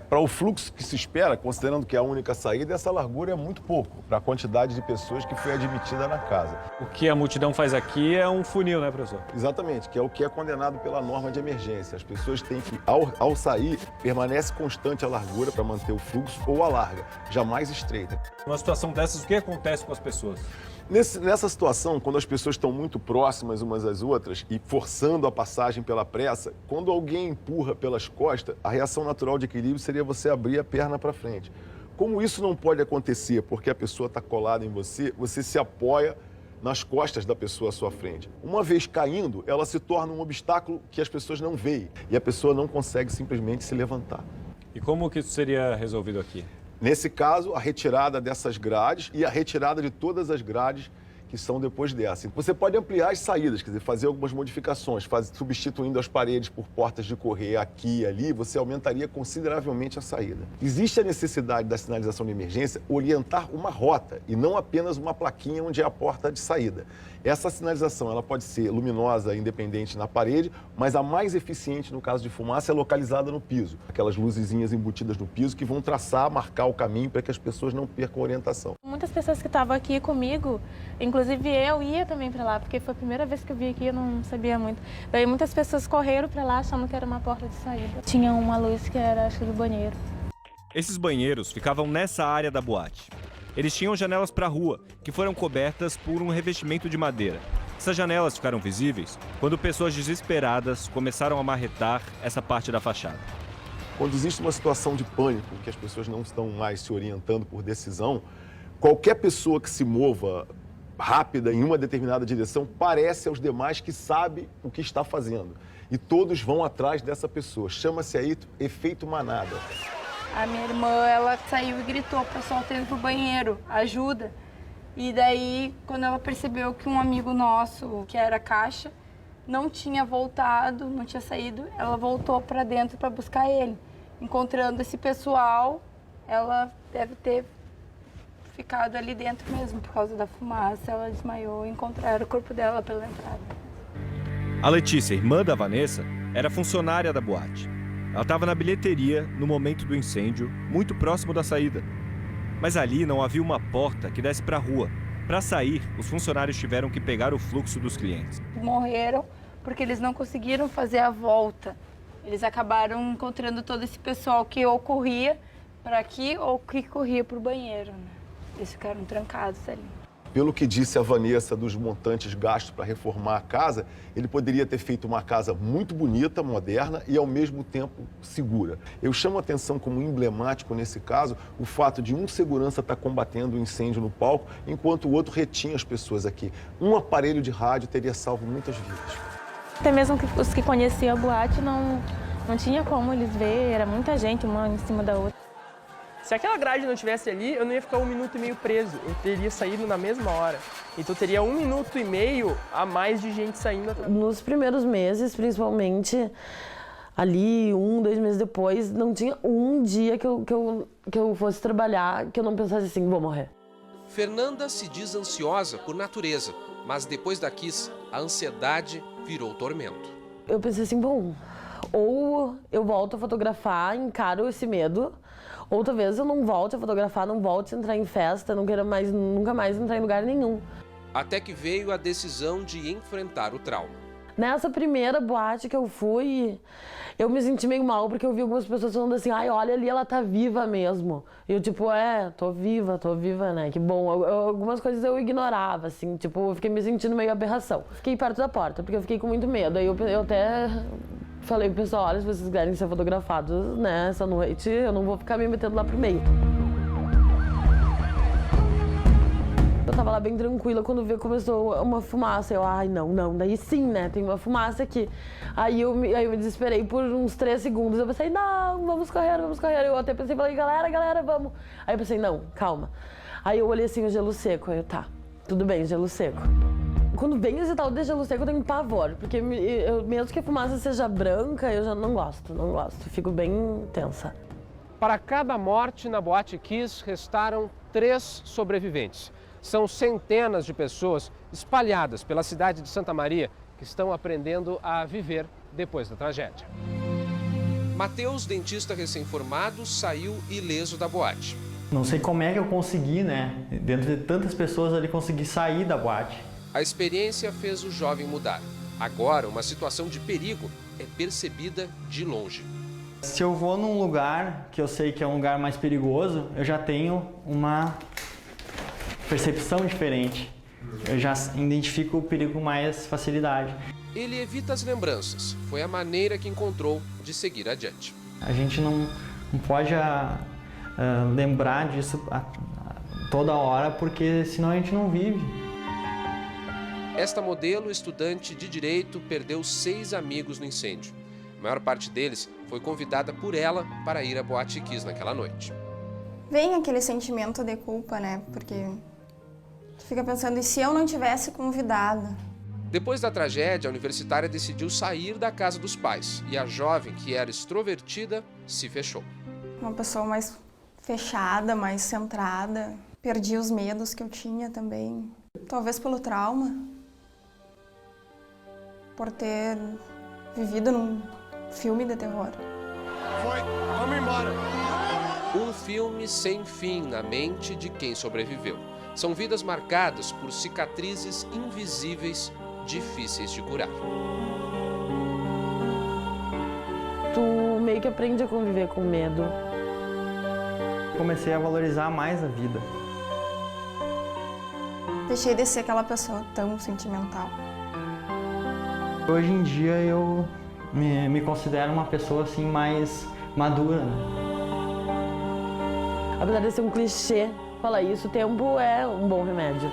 Para o fluxo que se espera, considerando que é a única saída, essa largura é muito pouco para a quantidade de pessoas que foi admitida na casa. O que a multidão faz aqui é um funil, né, professor? Exatamente, que é o que é condenado pela norma de emergência. As pessoas têm que, ao sair, permanece constante a largura para manter o fluxo ou alarga, jamais estreita. Numa situação dessas, o que acontece com as pessoas? Nessa situação, quando as pessoas estão muito próximas umas às outras e forçando a passagem pela pressa, quando alguém empurra pelas costas, a reação natural de equilíbrio seria você abrir a perna para frente. Como isso não pode acontecer porque a pessoa está colada em você, você se apoia nas costas da pessoa à sua frente. Uma vez caindo, ela se torna um obstáculo que as pessoas não veem e a pessoa não consegue simplesmente se levantar. E como que isso seria resolvido aqui? Nesse caso, a retirada dessas grades e a retirada de todas as grades que que são depois dessa. Você pode ampliar as saídas, quer dizer, fazer algumas modificações, substituindo as paredes por portas de correr aqui e ali, você aumentaria consideravelmente a saída. Existe a necessidade da sinalização de emergência orientar uma rota e não apenas uma plaquinha onde é a porta de saída. Essa sinalização ela pode ser luminosa, independente na parede, mas a mais eficiente no caso de fumaça é localizada no piso. Aquelas luzezinhas embutidas no piso que vão traçar, marcar o caminho para que as pessoas não percam a orientação. Muitas pessoas que estavam aqui comigo, inclusive eu ia também para lá, porque foi a primeira vez que eu vim aqui, eu não sabia muito. Daí muitas pessoas correram para lá achando que era uma porta de saída. Tinha uma luz que era, acho que do banheiro. Esses banheiros ficavam nessa área da boate. Eles tinham janelas para a rua, que foram cobertas por um revestimento de madeira. Essas janelas ficaram visíveis quando pessoas desesperadas começaram a marretar essa parte da fachada. Quando existe uma situação de pânico, que as pessoas não estão mais se orientando por decisão, qualquer pessoa que se mova rápida em uma determinada direção parece aos demais que sabe o que está fazendo. E todos vão atrás dessa pessoa. Chama-se aí efeito manada. A minha irmã, ela saiu e gritou, o pessoal tendo pro banheiro, ajuda. E daí, quando ela percebeu que um amigo nosso, que era caixa, não tinha voltado, não tinha saído, ela voltou para dentro para buscar ele. Encontrando esse pessoal, ela deve ter ficado ali dentro mesmo, por causa da fumaça. Ela desmaiou e encontraram o corpo dela pela entrada. A Letícia, irmã da Vanessa, era funcionária da boate. Ela estava na bilheteria no momento do incêndio, muito próximo da saída. Mas ali não havia uma porta que desse para a rua. Para sair, os funcionários tiveram que pegar o fluxo dos clientes. Morreram porque eles não conseguiram fazer a volta. Eles acabaram encontrando todo esse pessoal que ou corria para aqui ou que corria para o banheiro, né? Eles ficaram trancados ali. Pelo que disse a Vanessa dos montantes gastos para reformar a casa, ele poderia ter feito uma casa muito bonita, moderna e, ao mesmo tempo, segura. Eu chamo a atenção como emblemático, nesse caso, o fato de um segurança estar combatendo o incêndio no palco, enquanto o outro retinha as pessoas aqui. Um aparelho de rádio teria salvo muitas vidas. Até mesmo os que conheciam a boate, não tinha como eles ver, era muita gente, uma em cima da outra. Se aquela grade não estivesse ali, eu não ia ficar 1 minuto e meio preso. Eu teria saído na mesma hora. Então teria 1 minuto e meio a mais de gente saindo. Nos primeiros meses, principalmente, ali 1, 2 meses depois, não tinha um dia que eu fosse trabalhar que eu não pensasse assim, vou morrer. Fernanda se diz ansiosa por natureza, mas depois da Kiss, a ansiedade virou tormento. Eu pensei assim, bom, ou eu volto a fotografar, encaro esse medo, ou talvez eu não volte a fotografar, não volte a entrar em festa, não queira mais, nunca mais entrar em lugar nenhum. Até que veio a decisão de enfrentar o trauma. Nessa primeira boate que eu fui, eu me senti meio mal, porque eu vi algumas pessoas falando assim, ai, olha ali, ela tá viva mesmo. E eu tipo, tô viva, né, que bom. Algumas coisas eu ignorava, assim, tipo, eu fiquei me sentindo meio aberração. Fiquei perto da porta, porque eu fiquei com muito medo. Aí eu até falei pro pessoal, olha, se vocês quiserem ser fotografados, né, essa noite, eu não vou ficar me metendo lá pro meio. Eu tava lá bem tranquila, quando começou uma fumaça, eu, ai, não, daí sim, né, tem uma fumaça aqui. Aí eu me desesperei por uns 3 segundos, eu pensei, não, vamos correr. Eu até pensei, falei, galera, vamos. Aí eu pensei, não, calma. Aí eu olhei assim, o gelo seco, aí eu, tá, tudo bem, gelo seco. Quando vem esse tal de gelo seco, eu tenho pavor, porque mesmo que a fumaça seja branca, eu já não gosto, fico bem tensa. Para cada morte na Boate Kiss, restaram 3 sobreviventes. São centenas de pessoas espalhadas pela cidade de Santa Maria que estão aprendendo a viver depois da tragédia. Matheus, dentista recém-formado, saiu ileso da boate. Não sei como é que eu consegui, né? Dentro de tantas pessoas ali, consegui sair da boate. A experiência fez o jovem mudar. Agora, uma situação de perigo é percebida de longe. Se eu vou num lugar que eu sei que é um lugar mais perigoso, eu já tenho uma percepção diferente. Eu já identifico o perigo com mais facilidade. Ele evita as lembranças. Foi a maneira que encontrou de seguir adiante. A gente não pode lembrar disso toda hora, porque senão a gente não vive. Esta modelo, estudante de Direito, perdeu 6 amigos no incêndio. A maior parte deles foi convidada por ela para ir à Boate Kiss naquela noite. Vem aquele sentimento de culpa, né? Porque Tu fica pensando, e se eu não tivesse convidado? Depois da tragédia, a universitária decidiu sair da casa dos pais e a jovem, que era extrovertida, se fechou. Uma pessoa mais fechada, mais centrada. Perdi os medos que eu tinha também. Talvez pelo trauma. Por ter vivido num filme de terror. Foi, vamos embora! Um filme sem fim na mente de quem sobreviveu. São vidas marcadas por cicatrizes invisíveis, difíceis de curar. Tu meio que aprende a conviver com medo. Comecei a valorizar mais a vida. Deixei de ser aquela pessoa tão sentimental. Hoje em dia eu me considero uma pessoa assim mais madura, né? Apesar de ser um clichê falar isso, o tempo é um bom remédio.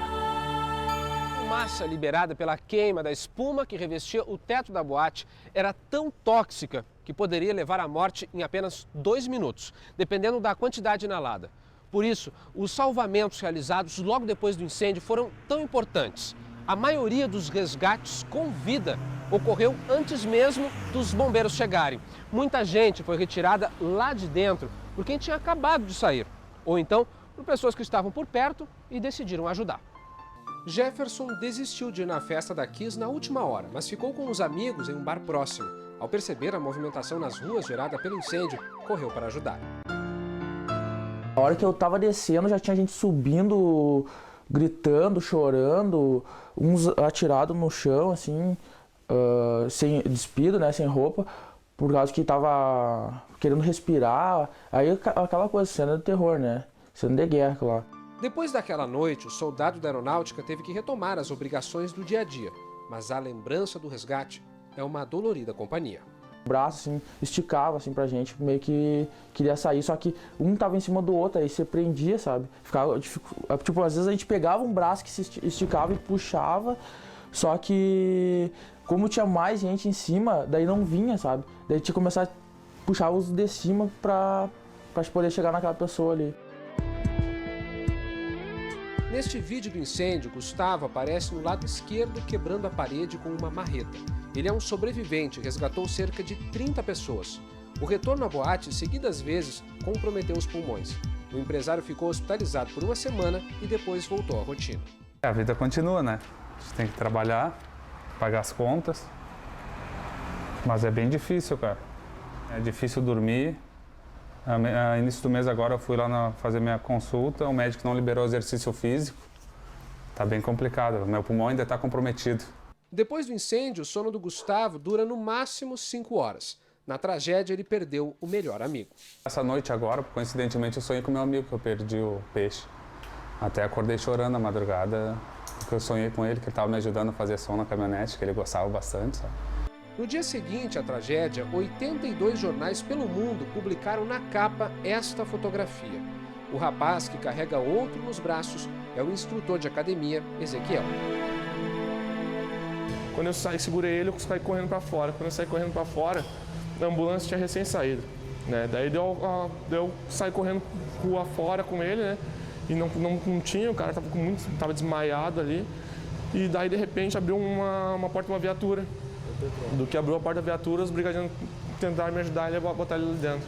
Fumaça liberada pela queima da espuma que revestia o teto da boate era tão tóxica que poderia levar à morte em apenas 2 minutos, dependendo da quantidade inalada. Por isso, os salvamentos realizados logo depois do incêndio foram tão importantes. A maioria dos resgates com vida ocorreu antes mesmo dos bombeiros chegarem. Muita gente foi retirada lá de dentro por quem tinha acabado de sair, ou então por pessoas que estavam por perto e decidiram ajudar. Jefferson desistiu de ir na festa da Kiss na última hora, mas ficou com os amigos em um bar próximo. Ao perceber a movimentação nas ruas gerada pelo incêndio, correu para ajudar. Na hora que eu tava descendo, já tinha gente subindo, gritando, chorando, uns atirados no chão, assim, sem despido, né, sem roupa, por causa que tava querendo respirar. Aí aquela coisa, cena de terror, né, cena de guerra lá. Depois daquela noite, o soldado da aeronáutica teve que retomar as obrigações do dia a dia, mas a lembrança do resgate é uma dolorida companhia. O braço, assim, esticava, assim, pra gente, meio que queria sair, só que um tava em cima do outro, aí você prendia, sabe? Ficava, tipo, às vezes a gente pegava um braço que se esticava e puxava, só que como tinha mais gente em cima, daí não vinha, sabe? Daí tinha que começar a puxar os de cima pra poder chegar naquela pessoa ali. Neste vídeo do incêndio, Gustavo aparece no lado esquerdo quebrando a parede com uma marreta. Ele é um sobrevivente e resgatou cerca de 30 pessoas. O retorno à boate, seguidas vezes, comprometeu os pulmões. O empresário ficou hospitalizado por 1 semana e depois voltou à rotina. A vida continua, né? A gente tem que trabalhar, pagar as contas. Mas é bem difícil, cara. É difícil dormir. No início do mês agora eu fui lá fazer minha consulta, o médico não liberou exercício físico. Tá bem complicado, meu pulmão ainda está comprometido. Depois do incêndio, o sono do Gustavo dura no máximo 5 horas. Na tragédia, ele perdeu o melhor amigo. Essa noite agora, coincidentemente, eu sonhei com meu amigo que eu perdi o peixe. Até acordei chorando na madrugada, porque eu sonhei com ele, que ele estava me ajudando a fazer som na caminhonete, que ele gostava bastante, sabe? No dia seguinte à tragédia, 82 jornais pelo mundo publicaram na capa esta fotografia. O rapaz que carrega outro nos braços é o instrutor de academia, Ezequiel. Quando eu segurei ele, eu saí correndo para fora. Quando eu saí correndo para fora, a ambulância tinha recém saído, né? Daí eu saí correndo rua fora com ele, né? E não tinha, o cara tava desmaiado ali. E daí, de repente, abriu uma porta de uma viatura. Do que abriu a porta da viatura, os brigadianos tentaram me ajudar e botar ele ali dentro.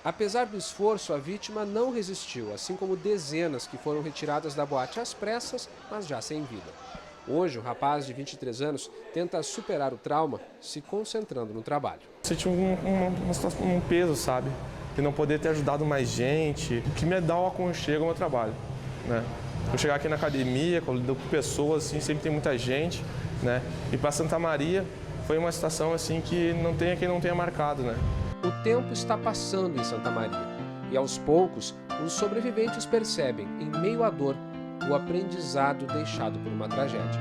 Apesar do esforço, a vítima não resistiu, assim como dezenas que foram retiradas da boate às pressas, mas já sem vida. Hoje, o rapaz de 23 anos tenta superar o trauma, se concentrando no trabalho. Senti um peso, sabe? De não poder ter ajudado mais gente. O que me dá o aconchego ao meu trabalho, né? Eu chegar aqui na academia, com pessoas, assim, sempre tem muita gente, né? E para Santa Maria, foi uma situação assim que não tenha quem não tenha marcado, né? O tempo está passando em Santa Maria e aos poucos os sobreviventes percebem, em meio à dor, o aprendizado deixado por uma tragédia.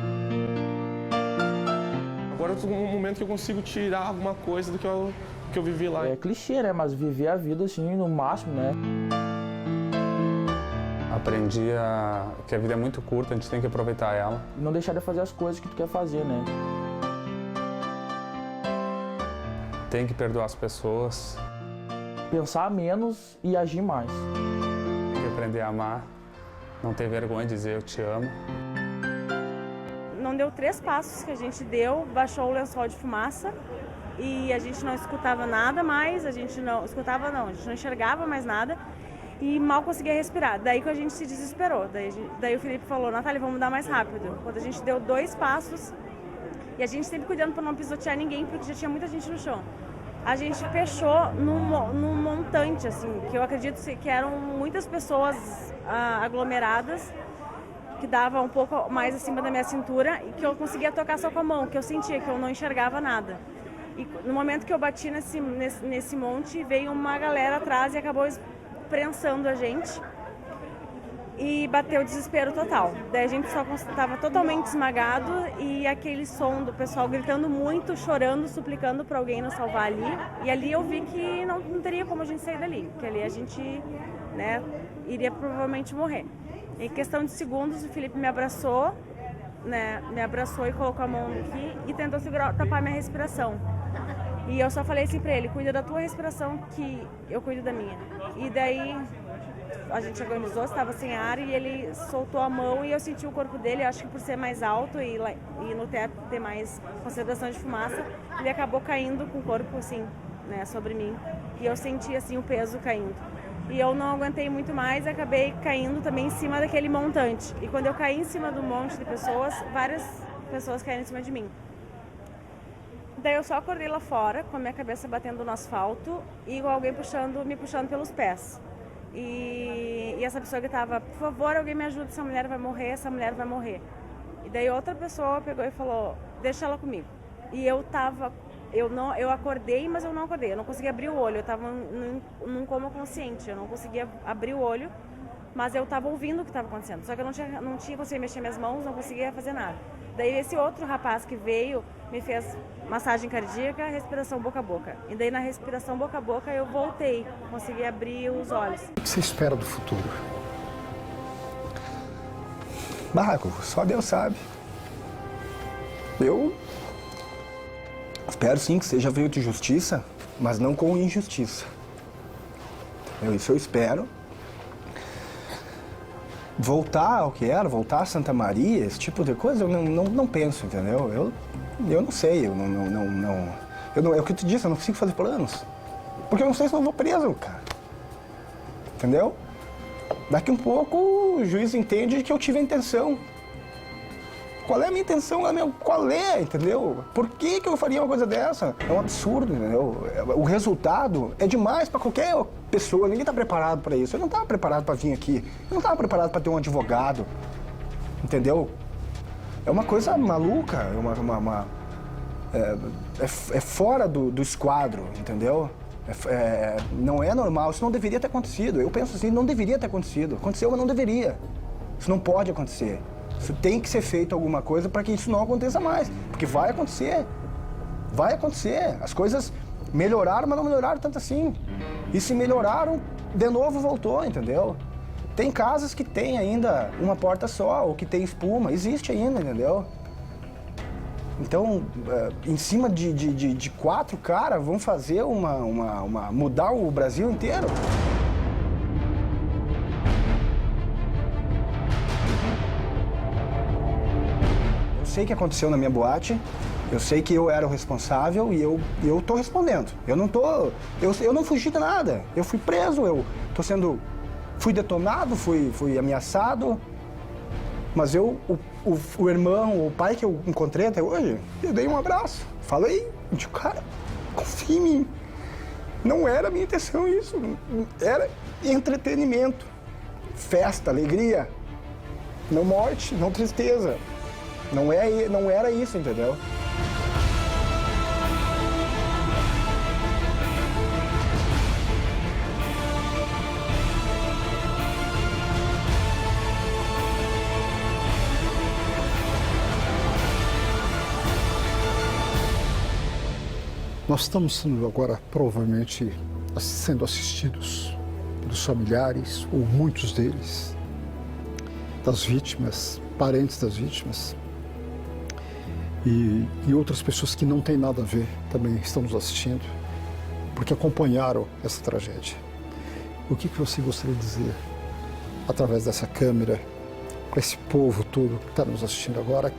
Agora eu estou num momento que eu consigo tirar alguma coisa do que eu vivi lá. É clichê, né? Mas viver a vida assim no máximo, né? Aprendi que a vida é muito curta, a gente tem que aproveitar ela. E não deixar de fazer as coisas que tu quer fazer, né? Tem que perdoar as pessoas. Pensar menos e agir mais. Tem que aprender a amar, não ter vergonha de dizer eu te amo. deu 3 passos que a gente deu, baixou o lençol de fumaça e a gente não escutava nada mais, a gente não enxergava mais nada e mal conseguia respirar. Daí que a gente se desesperou. Daí o Felipe falou, Natália, vamos dar mais rápido. Quando a gente deu 2 passos, e a gente sempre cuidando para não pisotear ninguém, porque já tinha muita gente no chão. A gente fechou num montante, assim, que eu acredito que eram muitas pessoas aglomeradas, que dava um pouco mais acima da minha cintura e que eu conseguia tocar só com a mão, que eu sentia que eu não enxergava nada. E no momento que eu bati nesse monte, veio uma galera atrás e acabou prensando a gente e bateu o desespero total. Daí a gente só estava totalmente esmagado e aquele som do pessoal gritando muito, chorando, suplicando para alguém nos salvar ali. E ali eu vi que não teria como a gente sair dali, que ali a gente, né, iria provavelmente morrer. Em questão de segundos, o Felipe me abraçou, né, e colocou a mão aqui e tentou tapar minha respiração. E eu só falei assim pra ele, cuida da tua respiração que eu cuido da minha. E daí a gente agonizou, estava sem ar e ele soltou a mão e eu senti o corpo dele, acho que por ser mais alto e no teto ter mais concentração de fumaça, ele acabou caindo com o corpo assim, né, sobre mim. E eu senti assim o peso caindo. E eu não aguentei muito mais e acabei caindo também em cima daquele montante. E quando eu caí em cima do monte de pessoas, várias pessoas caíram em cima de mim. Daí eu só acordei lá fora, com a minha cabeça batendo no asfalto e alguém me puxando pelos pés. E essa pessoa gritava, por favor, alguém me ajuda, essa mulher vai morrer, essa mulher vai morrer. E daí outra pessoa pegou e falou, deixa ela comigo. E eu acordei, mas eu não acordei, eu não conseguia abrir o olho, eu estava num coma consciente, eu não conseguia abrir o olho, mas eu estava ouvindo o que estava acontecendo, só que eu não tinha conseguido mexer minhas mãos, não conseguia fazer nada. Daí esse outro rapaz que veio me fez massagem cardíaca, respiração boca a boca. E daí na respiração boca a boca eu voltei, consegui abrir os olhos. O que você espera do futuro? Marco, só Deus sabe. Eu espero sim que seja feito de justiça, mas não com injustiça. Isso eu espero. Voltar ao que era, voltar a Santa Maria, esse tipo de coisa, eu não penso, entendeu? Eu não sei, é o que eu te disse, eu não consigo fazer planos. Porque eu não sei se eu vou preso, cara. Entendeu? Daqui um pouco o juiz entende que eu tive a intenção. Qual é a minha intenção? Qual é, entendeu? Por que eu faria uma coisa dessa? É um absurdo, entendeu? O resultado é demais para qualquer pessoa. Ninguém está preparado para isso. Eu não estava preparado para vir aqui. Eu não estava preparado para ter um advogado, entendeu? É uma coisa maluca, é fora do esquadro, entendeu? Não é normal, isso não deveria ter acontecido. Eu penso assim, não deveria ter acontecido. Aconteceu, mas não deveria. Isso não pode acontecer. Isso tem que ser feito alguma coisa para que isso não aconteça mais. Porque vai acontecer. Vai acontecer. As coisas melhoraram, mas não melhoraram tanto assim. E se melhoraram, de novo voltou, entendeu? Tem casas que tem ainda uma porta só, ou que tem espuma. Existe ainda, entendeu? Então, em cima de 4 caras, vão fazer mudar o Brasil inteiro. Eu sei o que aconteceu na minha boate, eu sei que eu era o responsável e eu tô respondendo. Eu não fugi de nada, eu fui preso, fui detonado, fui ameaçado, mas o irmão, o pai que eu encontrei até hoje, eu dei um abraço, falei, cara, confia em mim. Não era a minha intenção isso, era entretenimento, festa, alegria, não morte, não tristeza. Não era isso, entendeu? Nós estamos agora, provavelmente, sendo assistidos pelos familiares, ou muitos deles, das vítimas, parentes das vítimas, e outras pessoas que não têm nada a ver também estão nos assistindo, porque acompanharam essa tragédia. O que você gostaria de dizer, através dessa câmera, para esse povo todo que está nos assistindo agora,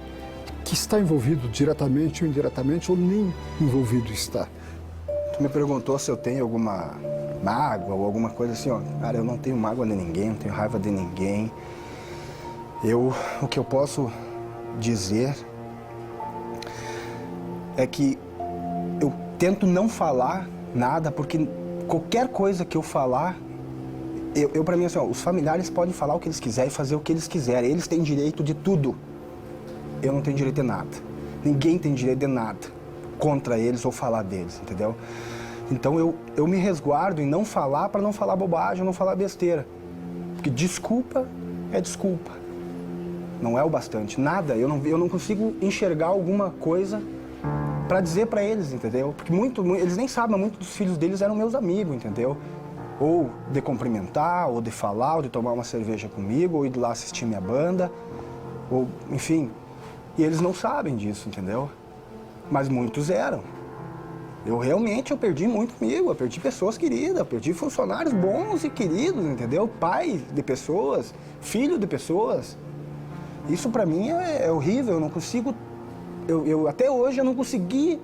que está envolvido diretamente ou indiretamente, ou nem envolvido está. Tu me perguntou se eu tenho alguma mágoa ou alguma coisa assim, ó. Cara, eu não tenho mágoa de ninguém, não tenho raiva de ninguém. O que eu posso dizer é que eu tento não falar nada, porque qualquer coisa que eu falar, pra mim, assim, ó, os familiares podem falar o que eles quiserem e fazer o que eles quiserem. Eles têm direito de tudo. Eu não tenho direito de nada. Ninguém tem direito de nada contra eles ou falar deles, entendeu? Então eu me resguardo em não falar para não falar bobagem, não falar besteira. Porque desculpa é desculpa. Não é o bastante. Nada. Eu não consigo enxergar alguma coisa para dizer para eles, entendeu? Porque eles nem sabem, mas muitos dos filhos deles eram meus amigos, entendeu? Ou de cumprimentar, ou de falar, ou de tomar uma cerveja comigo, ou ir lá assistir minha banda, ou enfim. E eles não sabem disso, entendeu? Mas muitos eram. Eu perdi muito amigo, eu perdi pessoas queridas, eu perdi funcionários bons e queridos, entendeu? Pai de pessoas, filho de pessoas. Isso pra mim é horrível, eu não consigo... até hoje eu não consegui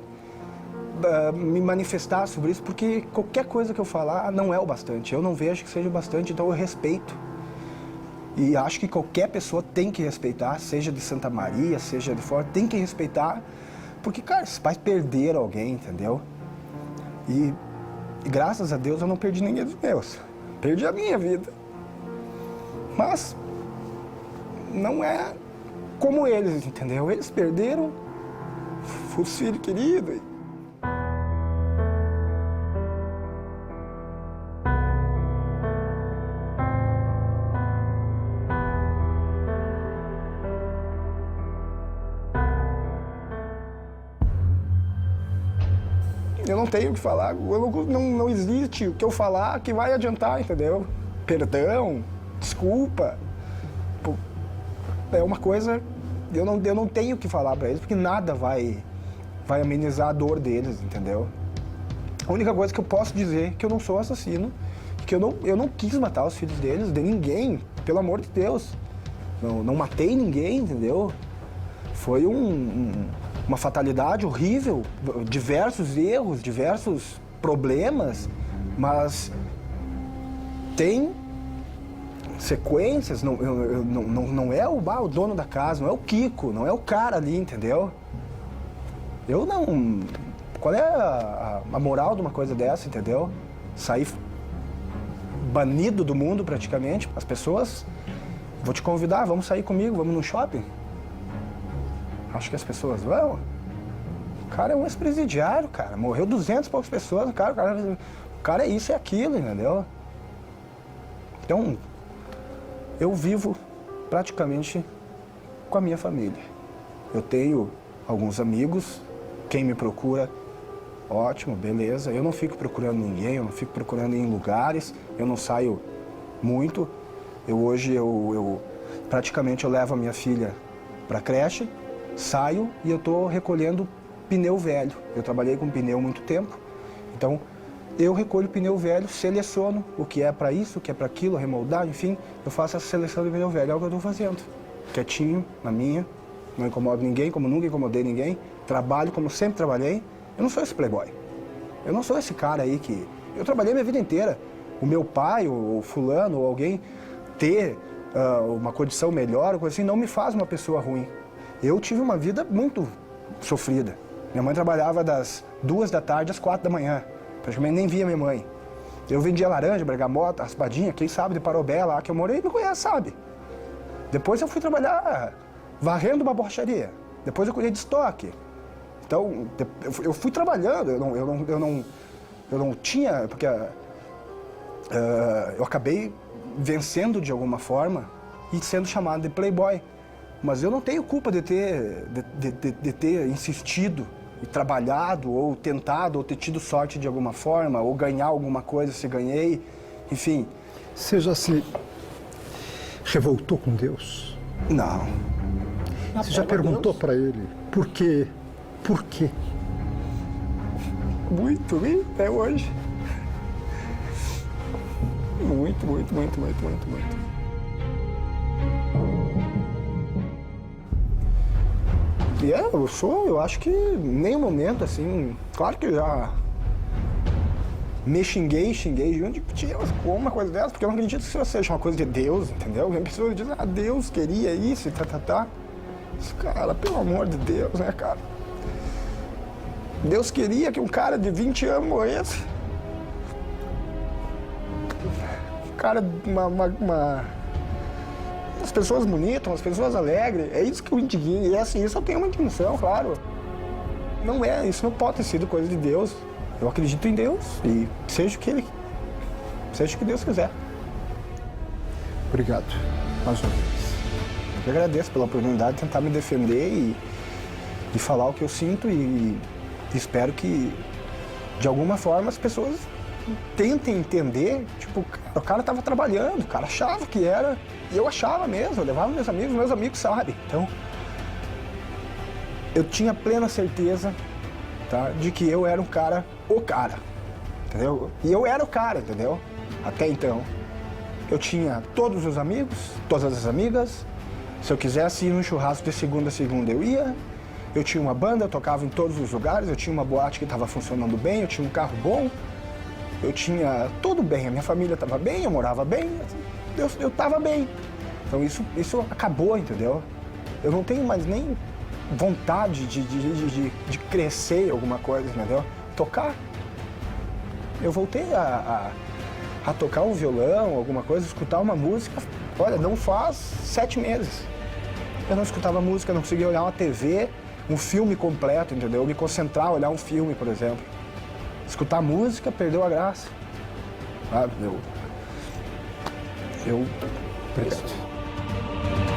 me manifestar sobre isso, porque qualquer coisa que eu falar não é o bastante. Eu não vejo que seja o bastante, então eu respeito. E acho que qualquer pessoa tem que respeitar, seja de Santa Maria, seja de fora, tem que respeitar, porque, cara, esses pais perderam alguém, entendeu? E graças a Deus eu não perdi ninguém dos meus. Perdi a minha vida. Mas não é como eles, entendeu? Eles perderam os filhos queridos. Eu não tenho o que falar, não existe o que eu falar que vai adiantar, entendeu? Perdão, desculpa. É uma coisa, eu não tenho o que falar pra eles, porque nada vai amenizar a dor deles, entendeu? A única coisa que eu posso dizer é que eu não sou assassino, que eu não quis matar os filhos deles, de ninguém, pelo amor de Deus. Não matei ninguém, entendeu? Foi uma fatalidade horrível, diversos erros, diversos problemas, mas tem sequências, não é o dono da casa, não é o Kiko, não é o cara ali, entendeu? Eu não... Qual é a moral de uma coisa dessa, entendeu? Sair banido do mundo praticamente. As pessoas, vou te convidar, vamos sair comigo, vamos no shopping. Acho que as pessoas vão. O cara é um ex-presidiário, cara. Morreu 200 e poucas pessoas. O cara é isso e aquilo, entendeu? Então, eu vivo praticamente com a minha família. Eu tenho alguns amigos. Quem me procura, ótimo, beleza. Eu não fico procurando ninguém, eu não fico procurando em lugares. Eu não saio muito. Hoje praticamente eu levo a minha filha para a creche. Saio e eu estou recolhendo pneu velho. Eu trabalhei com pneu há muito tempo, então eu recolho pneu velho, seleciono o que é para isso, o que é para aquilo, remoldar, enfim, eu faço essa seleção de pneu velho, é o que eu estou fazendo. Quietinho, na minha, não incomodo ninguém, como nunca incomodei ninguém, trabalho como sempre trabalhei. Eu não sou esse playboy, eu não sou esse cara aí que... Eu trabalhei minha vida inteira. O meu pai, ou fulano, ou alguém ter uma condição melhor, coisa assim, não me faz uma pessoa ruim. Eu tive uma vida muito sofrida. Minha mãe trabalhava das 2 da tarde às 4 da manhã. Praticamente nem via minha mãe. Eu vendia laranja, bergamota, raspadinha, quem sabe de Parobé lá que eu morei me conhece, sabe. Depois eu fui trabalhar varrendo uma borracharia. Depois eu cuidei de estoque. Então, eu fui trabalhando, eu não tinha, porque eu acabei vencendo de alguma forma e sendo chamado de playboy. Mas eu não tenho culpa de ter insistido e trabalhado, ou tentado, ou ter tido sorte de alguma forma, ou ganhar alguma coisa se ganhei, enfim. Você já se revoltou com Deus? Não. Você já perguntou para ele por quê? Por quê? Muito, até hoje. Muito. Eu acho que em nenhum momento, assim, claro que eu já me xinguei junto, como uma coisa dessa, porque eu não acredito que isso seja uma coisa de Deus, entendeu? Vem pessoas dizem, Deus queria isso e tá. Cara, pelo amor de Deus, né, cara? Deus queria que um cara de 20 anos morresse. Um cara, umas pessoas bonitas, umas pessoas alegres, é isso que eu indigno, e assim, isso eu tenho uma indignação, claro. Não é, isso não pode ter sido coisa de Deus. Eu acredito em Deus e seja o que Deus quiser. Obrigado, mais uma vez. Eu agradeço pela oportunidade de tentar me defender e falar o que eu sinto e espero que, de alguma forma, as pessoas tentem entender, tipo, o cara estava trabalhando, o cara achava que era, e eu achava mesmo, eu levava meus amigos sabem. Então, eu tinha plena certeza, tá, de que eu era o cara, entendeu? E eu era o cara, entendeu? Até então. Eu tinha todos os amigos, todas as amigas. Se eu quisesse ir num churrasco de segunda a segunda, eu ia. Eu tinha uma banda, eu tocava em todos os lugares, eu tinha uma boate que estava funcionando bem, eu tinha um carro bom, eu tinha tudo bem, a minha família estava bem, eu morava bem, eu estava bem. Então isso acabou, entendeu? Eu não tenho mais nem vontade de crescer alguma coisa, entendeu? Tocar. Eu voltei a tocar um violão, alguma coisa, escutar uma música, olha, não faz 7 meses. Eu não escutava música, não conseguia olhar uma TV, um filme completo, entendeu? Me concentrar, olhar um filme, por exemplo. Escutar música, perdeu a graça. Sabe?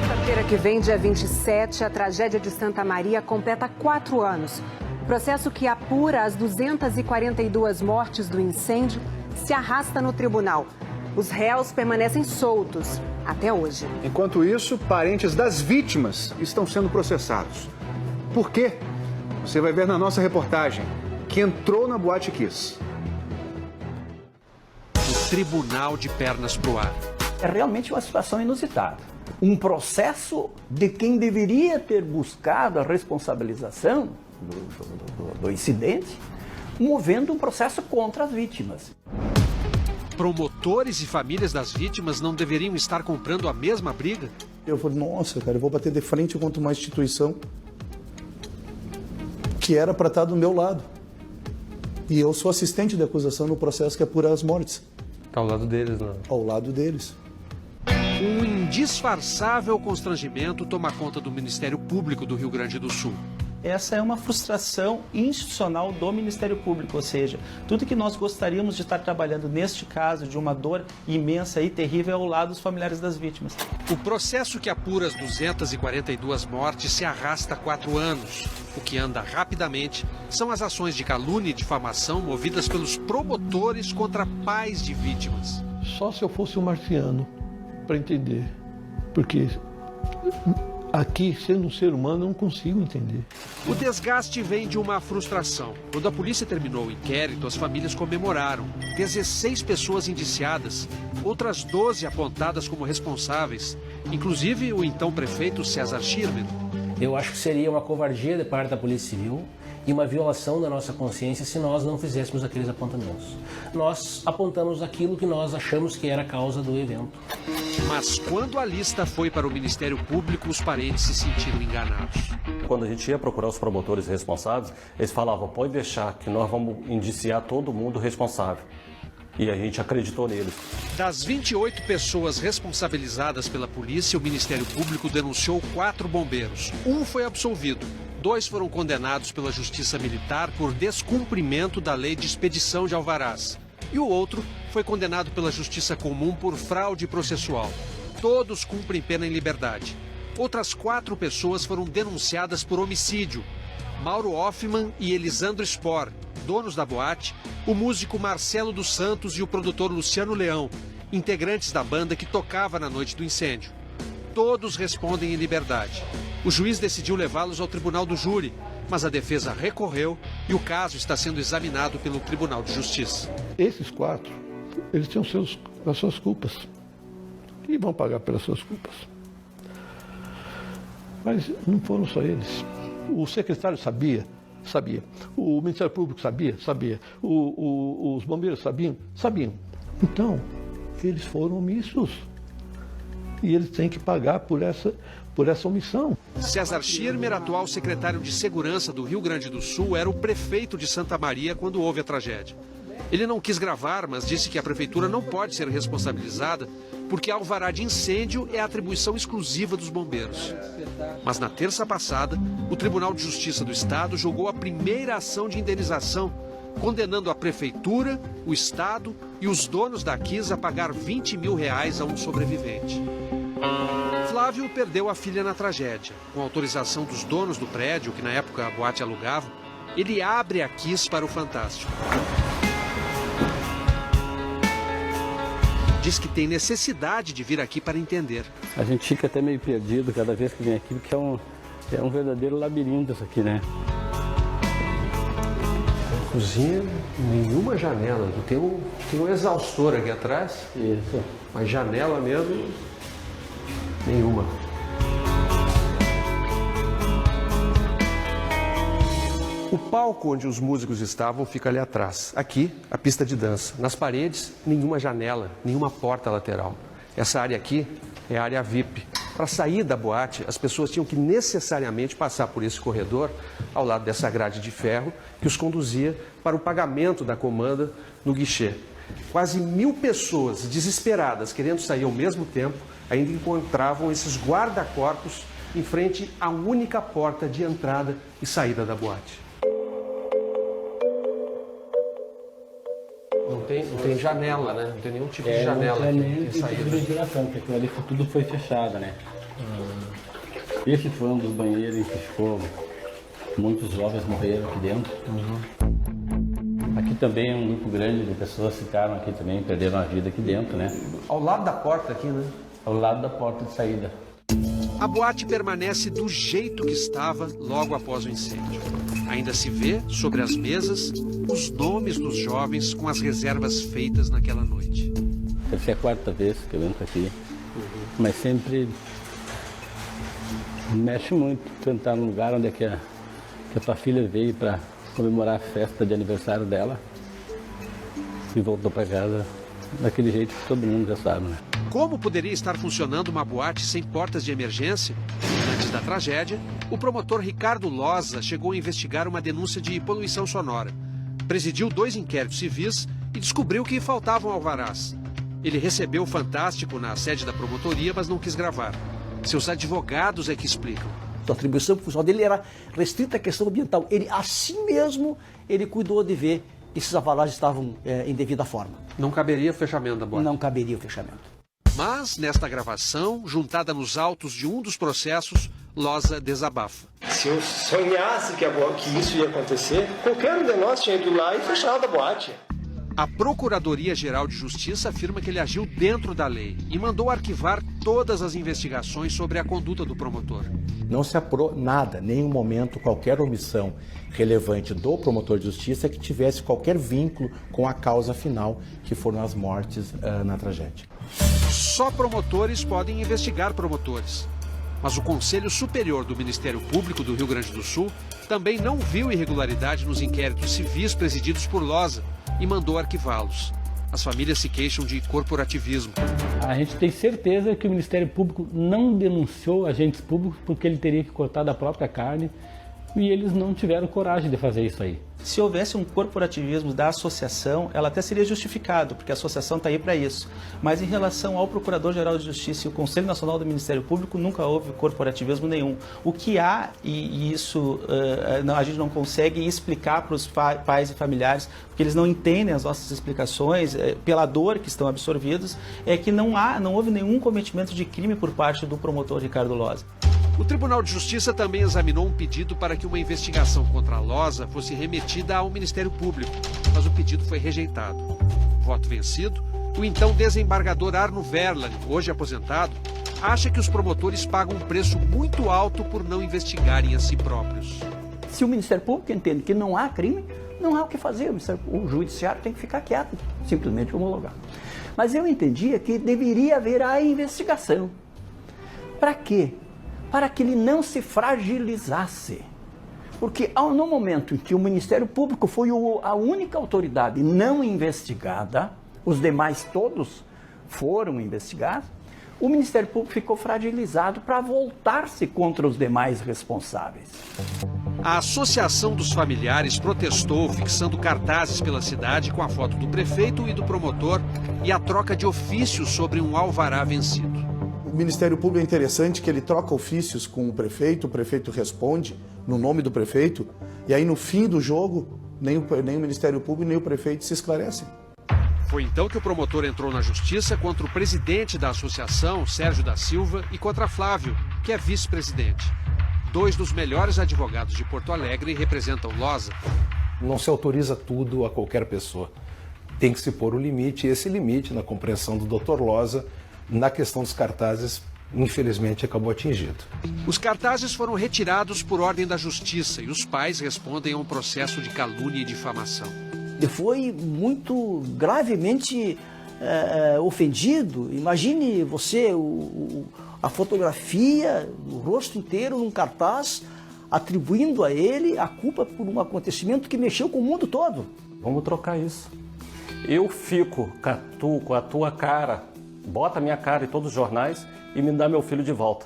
Quinta-feira que vem, dia 27, a tragédia de Santa Maria completa 4 anos. O processo que apura as 242 mortes do incêndio se arrasta no tribunal. Os réus permanecem soltos até hoje. Enquanto isso, parentes das vítimas estão sendo processados. Por quê? Você vai ver na nossa reportagem, que entrou na Boate Kiss. O tribunal de pernas pro ar. É realmente uma situação inusitada. Um processo de quem deveria ter buscado a responsabilização do incidente, movendo um processo contra as vítimas. Promotores e famílias das vítimas não deveriam estar comprando a mesma briga? Eu falei, nossa, cara, eu vou bater de frente contra uma instituição que era para estar do meu lado. E eu sou assistente de acusação no processo que apura as mortes. Ao lado deles, né? Ao lado deles. Um indisfarçável constrangimento toma conta do Ministério Público do Rio Grande do Sul. Essa é uma frustração institucional do Ministério Público, ou seja, tudo que nós gostaríamos de estar trabalhando neste caso, de uma dor imensa e terrível, é ao lado dos familiares das vítimas. O processo que apura as 242 mortes se arrasta há 4 anos. O que anda rapidamente são as ações de calúnia e difamação movidas pelos promotores contra pais de vítimas. Só se eu fosse um marciano para entender, porque aqui, sendo um ser humano, eu não consigo entender. O desgaste vem de uma frustração. Quando a polícia terminou o inquérito, as famílias comemoraram. 16 pessoas indiciadas, outras 12 apontadas como responsáveis, inclusive o então prefeito César Schirmer. Eu acho que seria uma covardia de parte da Polícia Civil e uma violação da nossa consciência se nós não fizéssemos aqueles apontamentos. Nós apontamos aquilo que nós achamos que era a causa do evento. Mas quando a lista foi para o Ministério Público, os parentes se sentiram enganados. Quando a gente ia procurar os promotores responsáveis, eles falavam, pode deixar que nós vamos indiciar todo mundo responsável. E a gente acreditou neles. Das 28 pessoas responsabilizadas pela polícia, o Ministério Público denunciou 4 bombeiros. Um foi absolvido. 2 foram condenados pela Justiça Militar por descumprimento da lei de expedição de alvarás. E o outro foi condenado pela Justiça Comum por fraude processual. Todos cumprem pena em liberdade. Outras 4 pessoas foram denunciadas por homicídio. Mauro Hoffman e Elisandro Spor, donos da boate, o músico Marcelo dos Santos e o produtor Luciano Leão, integrantes da banda que tocava na noite do incêndio. Todos respondem em liberdade. O juiz decidiu levá-los ao tribunal do júri, mas a defesa recorreu e o caso está sendo examinado pelo Tribunal de Justiça. Esses 4, eles tinham as suas culpas e vão pagar pelas suas culpas. Mas não foram só eles. O secretário sabia? Sabia. O Ministério Público sabia? Sabia. Os bombeiros sabiam? Sabiam. Então, eles foram omissos. E eles têm que pagar por essa omissão. César Schirmer, atual secretário de Segurança do Rio Grande do Sul, era o prefeito de Santa Maria quando houve a tragédia. Ele não quis gravar, mas disse que a prefeitura não pode ser responsabilizada porque alvará de incêndio é atribuição exclusiva dos bombeiros. Mas na terça passada, o Tribunal de Justiça do Estado julgou a primeira ação de indenização, condenando a prefeitura, o Estado e os donos da Kiss a pagar R$20 mil a um sobrevivente. Flávio perdeu a filha na tragédia. Com autorização dos donos do prédio, que na época a boate alugava, ele abre a Kiss para o Fantástico. Diz que tem necessidade de vir aqui para entender. A gente fica até meio perdido cada vez que vem aqui, porque é um verdadeiro labirinto isso aqui, né? Cozinha, nenhuma janela. Tem um exaustor aqui atrás. Isso. Mas janela mesmo, nenhuma. O palco onde os músicos estavam fica ali atrás. Aqui, a pista de dança. Nas paredes, nenhuma janela, nenhuma porta lateral. Essa área aqui é a área VIP. Para sair da boate, as pessoas tinham que necessariamente passar por esse corredor, ao lado dessa grade de ferro, que os conduzia para o pagamento da comanda no guichê. Quase 1000 pessoas desesperadas, querendo sair ao mesmo tempo, ainda encontravam esses guarda-corpos em frente à única porta de entrada e saída da boate. Não tem janela, né? Não tem nenhum tipo de janela. Não tem nenhum tipo de ventilação, porque aquilo ali tudo foi fechado, né? Esse foi um dos banheiros em que ficou. Muitos jovens morreram aqui dentro. Aqui também um grupo grande de pessoas ficaram aqui também, perderam a vida aqui dentro, né? Ao lado da porta aqui, né? Ao lado da porta de saída. A boate permanece do jeito que estava logo após o incêndio. Ainda se vê, sobre as mesas, os nomes dos jovens com as reservas feitas naquela noite. Deve ser a quarta vez que eu entro aqui, mas sempre mexe muito tentar no lugar onde é que a tua filha veio para comemorar a festa de aniversário dela e voltou para casa daquele jeito que todo mundo já sabe, né? Como poderia estar funcionando uma boate sem portas de emergência? Antes da tragédia, o promotor Ricardo Loza chegou a investigar uma denúncia de poluição sonora. Presidiu 2 inquéritos civis e descobriu que faltavam alvarás. Ele recebeu o Fantástico na sede da promotoria, mas não quis gravar. Seus advogados é que explicam. A atribuição funcional dele era restrita à questão ambiental. Ele, assim mesmo, ele cuidou de ver que esses alvarás estavam em devida forma. Não caberia o fechamento da boate? Não caberia o fechamento. Mas, nesta gravação, juntada nos autos de um dos processos, Loza desabafa. Se eu sonhasse que isso ia acontecer, qualquer um de nós tinha ido lá e fechado a boate. A Procuradoria-Geral de Justiça afirma que ele agiu dentro da lei e mandou arquivar todas as investigações sobre a conduta do promotor. Não se apurou nada, nenhum momento, qualquer omissão relevante do promotor de justiça que tivesse qualquer vínculo com a causa final, que foram as mortes na tragédia. Só promotores podem investigar promotores. Mas o Conselho Superior do Ministério Público do Rio Grande do Sul também não viu irregularidade nos inquéritos civis presididos por Loza e mandou arquivá-los. As famílias se queixam de corporativismo. A gente tem certeza que o Ministério Público não denunciou agentes públicos porque ele teria que cortar da própria carne e eles não tiveram coragem de fazer isso aí. Se houvesse um corporativismo da associação, ela até seria justificado, porque a associação está aí para isso. Mas em relação ao Procurador-Geral de Justiça e o Conselho Nacional do Ministério Público, nunca houve corporativismo nenhum. O que há, e isso a gente não consegue explicar para os pais e familiares, porque eles não entendem as nossas explicações, pela dor que estão absorvidos, é que não houve nenhum cometimento de crime por parte do promotor Ricardo Loza. O Tribunal de Justiça também examinou um pedido para que uma investigação contra a Loza fosse remetida ao Ministério Público, mas o pedido foi rejeitado. Voto vencido, o então desembargador Arno Verlan, hoje aposentado, acha que os promotores pagam um preço muito alto por não investigarem a si próprios. Se o Ministério Público entende que não há crime, não há o que fazer. O judiciário tem que ficar quieto, simplesmente homologar. Mas eu entendia que deveria haver a investigação. Para quê? Para que ele não se fragilizasse. Porque no momento em que o Ministério Público foi a única autoridade não investigada, os demais todos foram investigados, o Ministério Público ficou fragilizado para voltar-se contra os demais responsáveis. A Associação dos Familiares protestou, fixando cartazes pela cidade com a foto do prefeito e do promotor e a troca de ofícios sobre um alvará vencido. O Ministério Público é interessante que ele troca ofícios com o prefeito responde no nome do prefeito, e aí no fim do jogo, nem o Ministério Público nem o prefeito se esclarecem. Foi então que o promotor entrou na justiça contra o presidente da associação, Sérgio da Silva, e contra Flávio, que é vice-presidente. 2 dos melhores advogados de Porto Alegre representam Losa. Não se autoriza tudo a qualquer pessoa. Tem que se pôr o limite, e esse limite, na compreensão do Dr. Losa, na questão dos cartazes, infelizmente acabou atingido. Os cartazes foram retirados por ordem da justiça e os pais respondem a um processo de calúnia e difamação. Ele foi muito gravemente ofendido. Imagine você, a fotografia, o rosto inteiro num cartaz, atribuindo a ele a culpa por um acontecimento que mexeu com o mundo todo. Vamos trocar isso. Eu fico com a tua cara, bota a minha cara em todos os jornais e me dá meu filho de volta.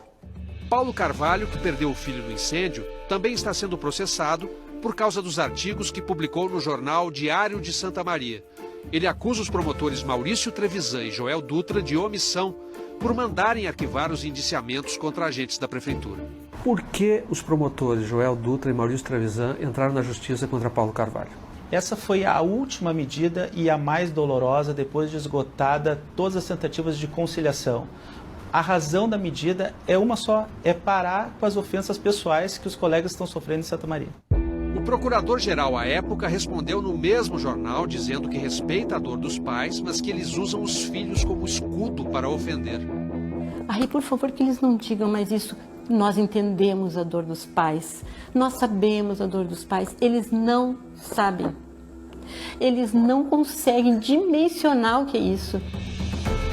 Paulo Carvalho, que perdeu o filho no incêndio, também está sendo processado por causa dos artigos que publicou no jornal Diário de Santa Maria. Ele acusa os promotores Maurício Trevisan e Joel Dutra de omissão por mandarem arquivar os indiciamentos contra agentes da prefeitura. Por que os promotores Joel Dutra e Maurício Trevisan entraram na justiça contra Paulo Carvalho? Essa foi a última medida e a mais dolorosa depois de esgotada todas as tentativas de conciliação. A razão da medida é uma só, é parar com as ofensas pessoais que os colegas estão sofrendo em Santa Maria. O procurador-geral à época respondeu no mesmo jornal dizendo que respeita a dor dos pais, mas que eles usam os filhos como escudo para ofender. Aí, por favor, que eles não digam mais isso. Nós entendemos a dor dos pais, nós sabemos a dor dos pais, eles não sabem. Eles não conseguem dimensionar o que é isso.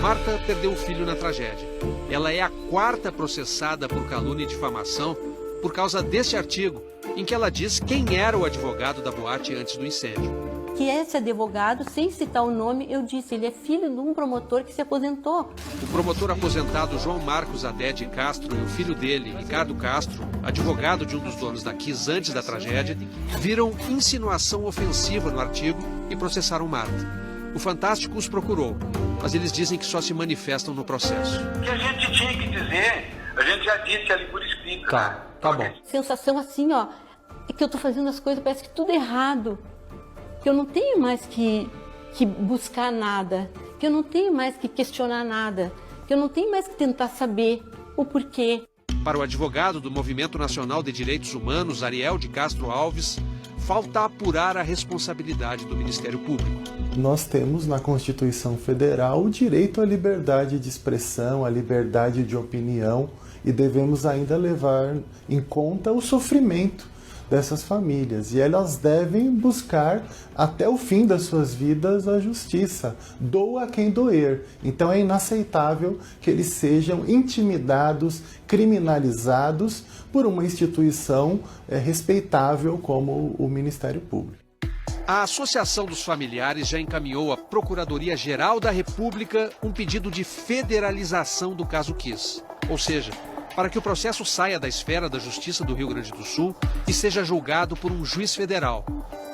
Marta perdeu o filho na tragédia. Ela é a 4ª processada por calúnia e difamação por causa deste artigo, em que ela diz quem era o advogado da boate antes do incêndio. Que esse advogado, sem citar o nome, eu disse, ele é filho de um promotor que se aposentou. O promotor aposentado João Marcos Adede Castro e o filho dele, Ricardo Castro, advogado de um dos donos da Kiss antes da tragédia, viram insinuação ofensiva no artigo e processaram Marta. O Fantástico os procurou, mas eles dizem que só se manifestam no processo. O que a gente tinha que dizer, a gente já disse ali por escrito. Tá bom. Sensação assim, ó, é que eu tô fazendo as coisas, parece que tudo errado. Que eu não tenho mais que buscar nada, que eu não tenho mais que questionar nada, que eu não tenho mais que tentar saber o porquê. Para o advogado do Movimento Nacional de Direitos Humanos, Ariel de Castro Alves, falta apurar a responsabilidade do Ministério Público. Nós temos na Constituição Federal o direito à liberdade de expressão, à liberdade de opinião, e devemos ainda levar em conta o sofrimento dessas famílias, e elas devem buscar até o fim das suas vidas a justiça, doa quem doer. Então é inaceitável que eles sejam intimidados, criminalizados por uma instituição respeitável como o Ministério Público. A Associação dos Familiares já encaminhou à Procuradoria-Geral da República um pedido de federalização do caso Kiss, ou seja, para que o processo saia da esfera da Justiça do Rio Grande do Sul e seja julgado por um juiz federal.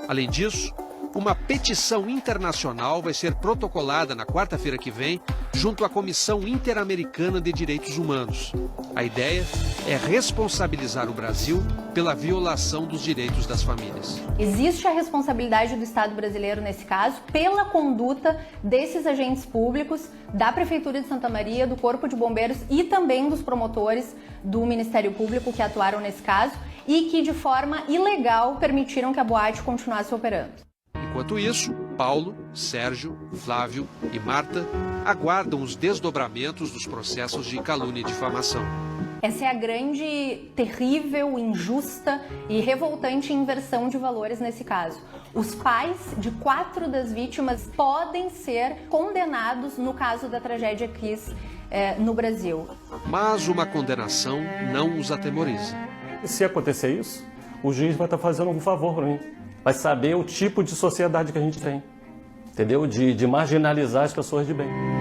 Além disso, uma petição internacional vai ser protocolada na quarta-feira que vem, junto à Comissão Interamericana de Direitos Humanos. A ideia é responsabilizar o Brasil pela violação dos direitos das famílias. Existe a responsabilidade do Estado brasileiro nesse caso pela conduta desses agentes públicos, da Prefeitura de Santa Maria, do Corpo de Bombeiros e também dos promotores do Ministério Público que atuaram nesse caso e que de forma ilegal permitiram que a boate continuasse operando. Enquanto isso, Paulo, Sérgio, Flávio e Marta aguardam os desdobramentos dos processos de calúnia e difamação. Essa é a grande, terrível, injusta e revoltante inversão de valores nesse caso. Os pais de 4 das vítimas podem ser condenados no caso da tragédia Kiss no Brasil. Mas uma condenação não os atemoriza. E se acontecer isso, o juiz vai estar fazendo um favor para mim. Vai saber o tipo de sociedade que a gente tem, entendeu? De marginalizar as pessoas de bem.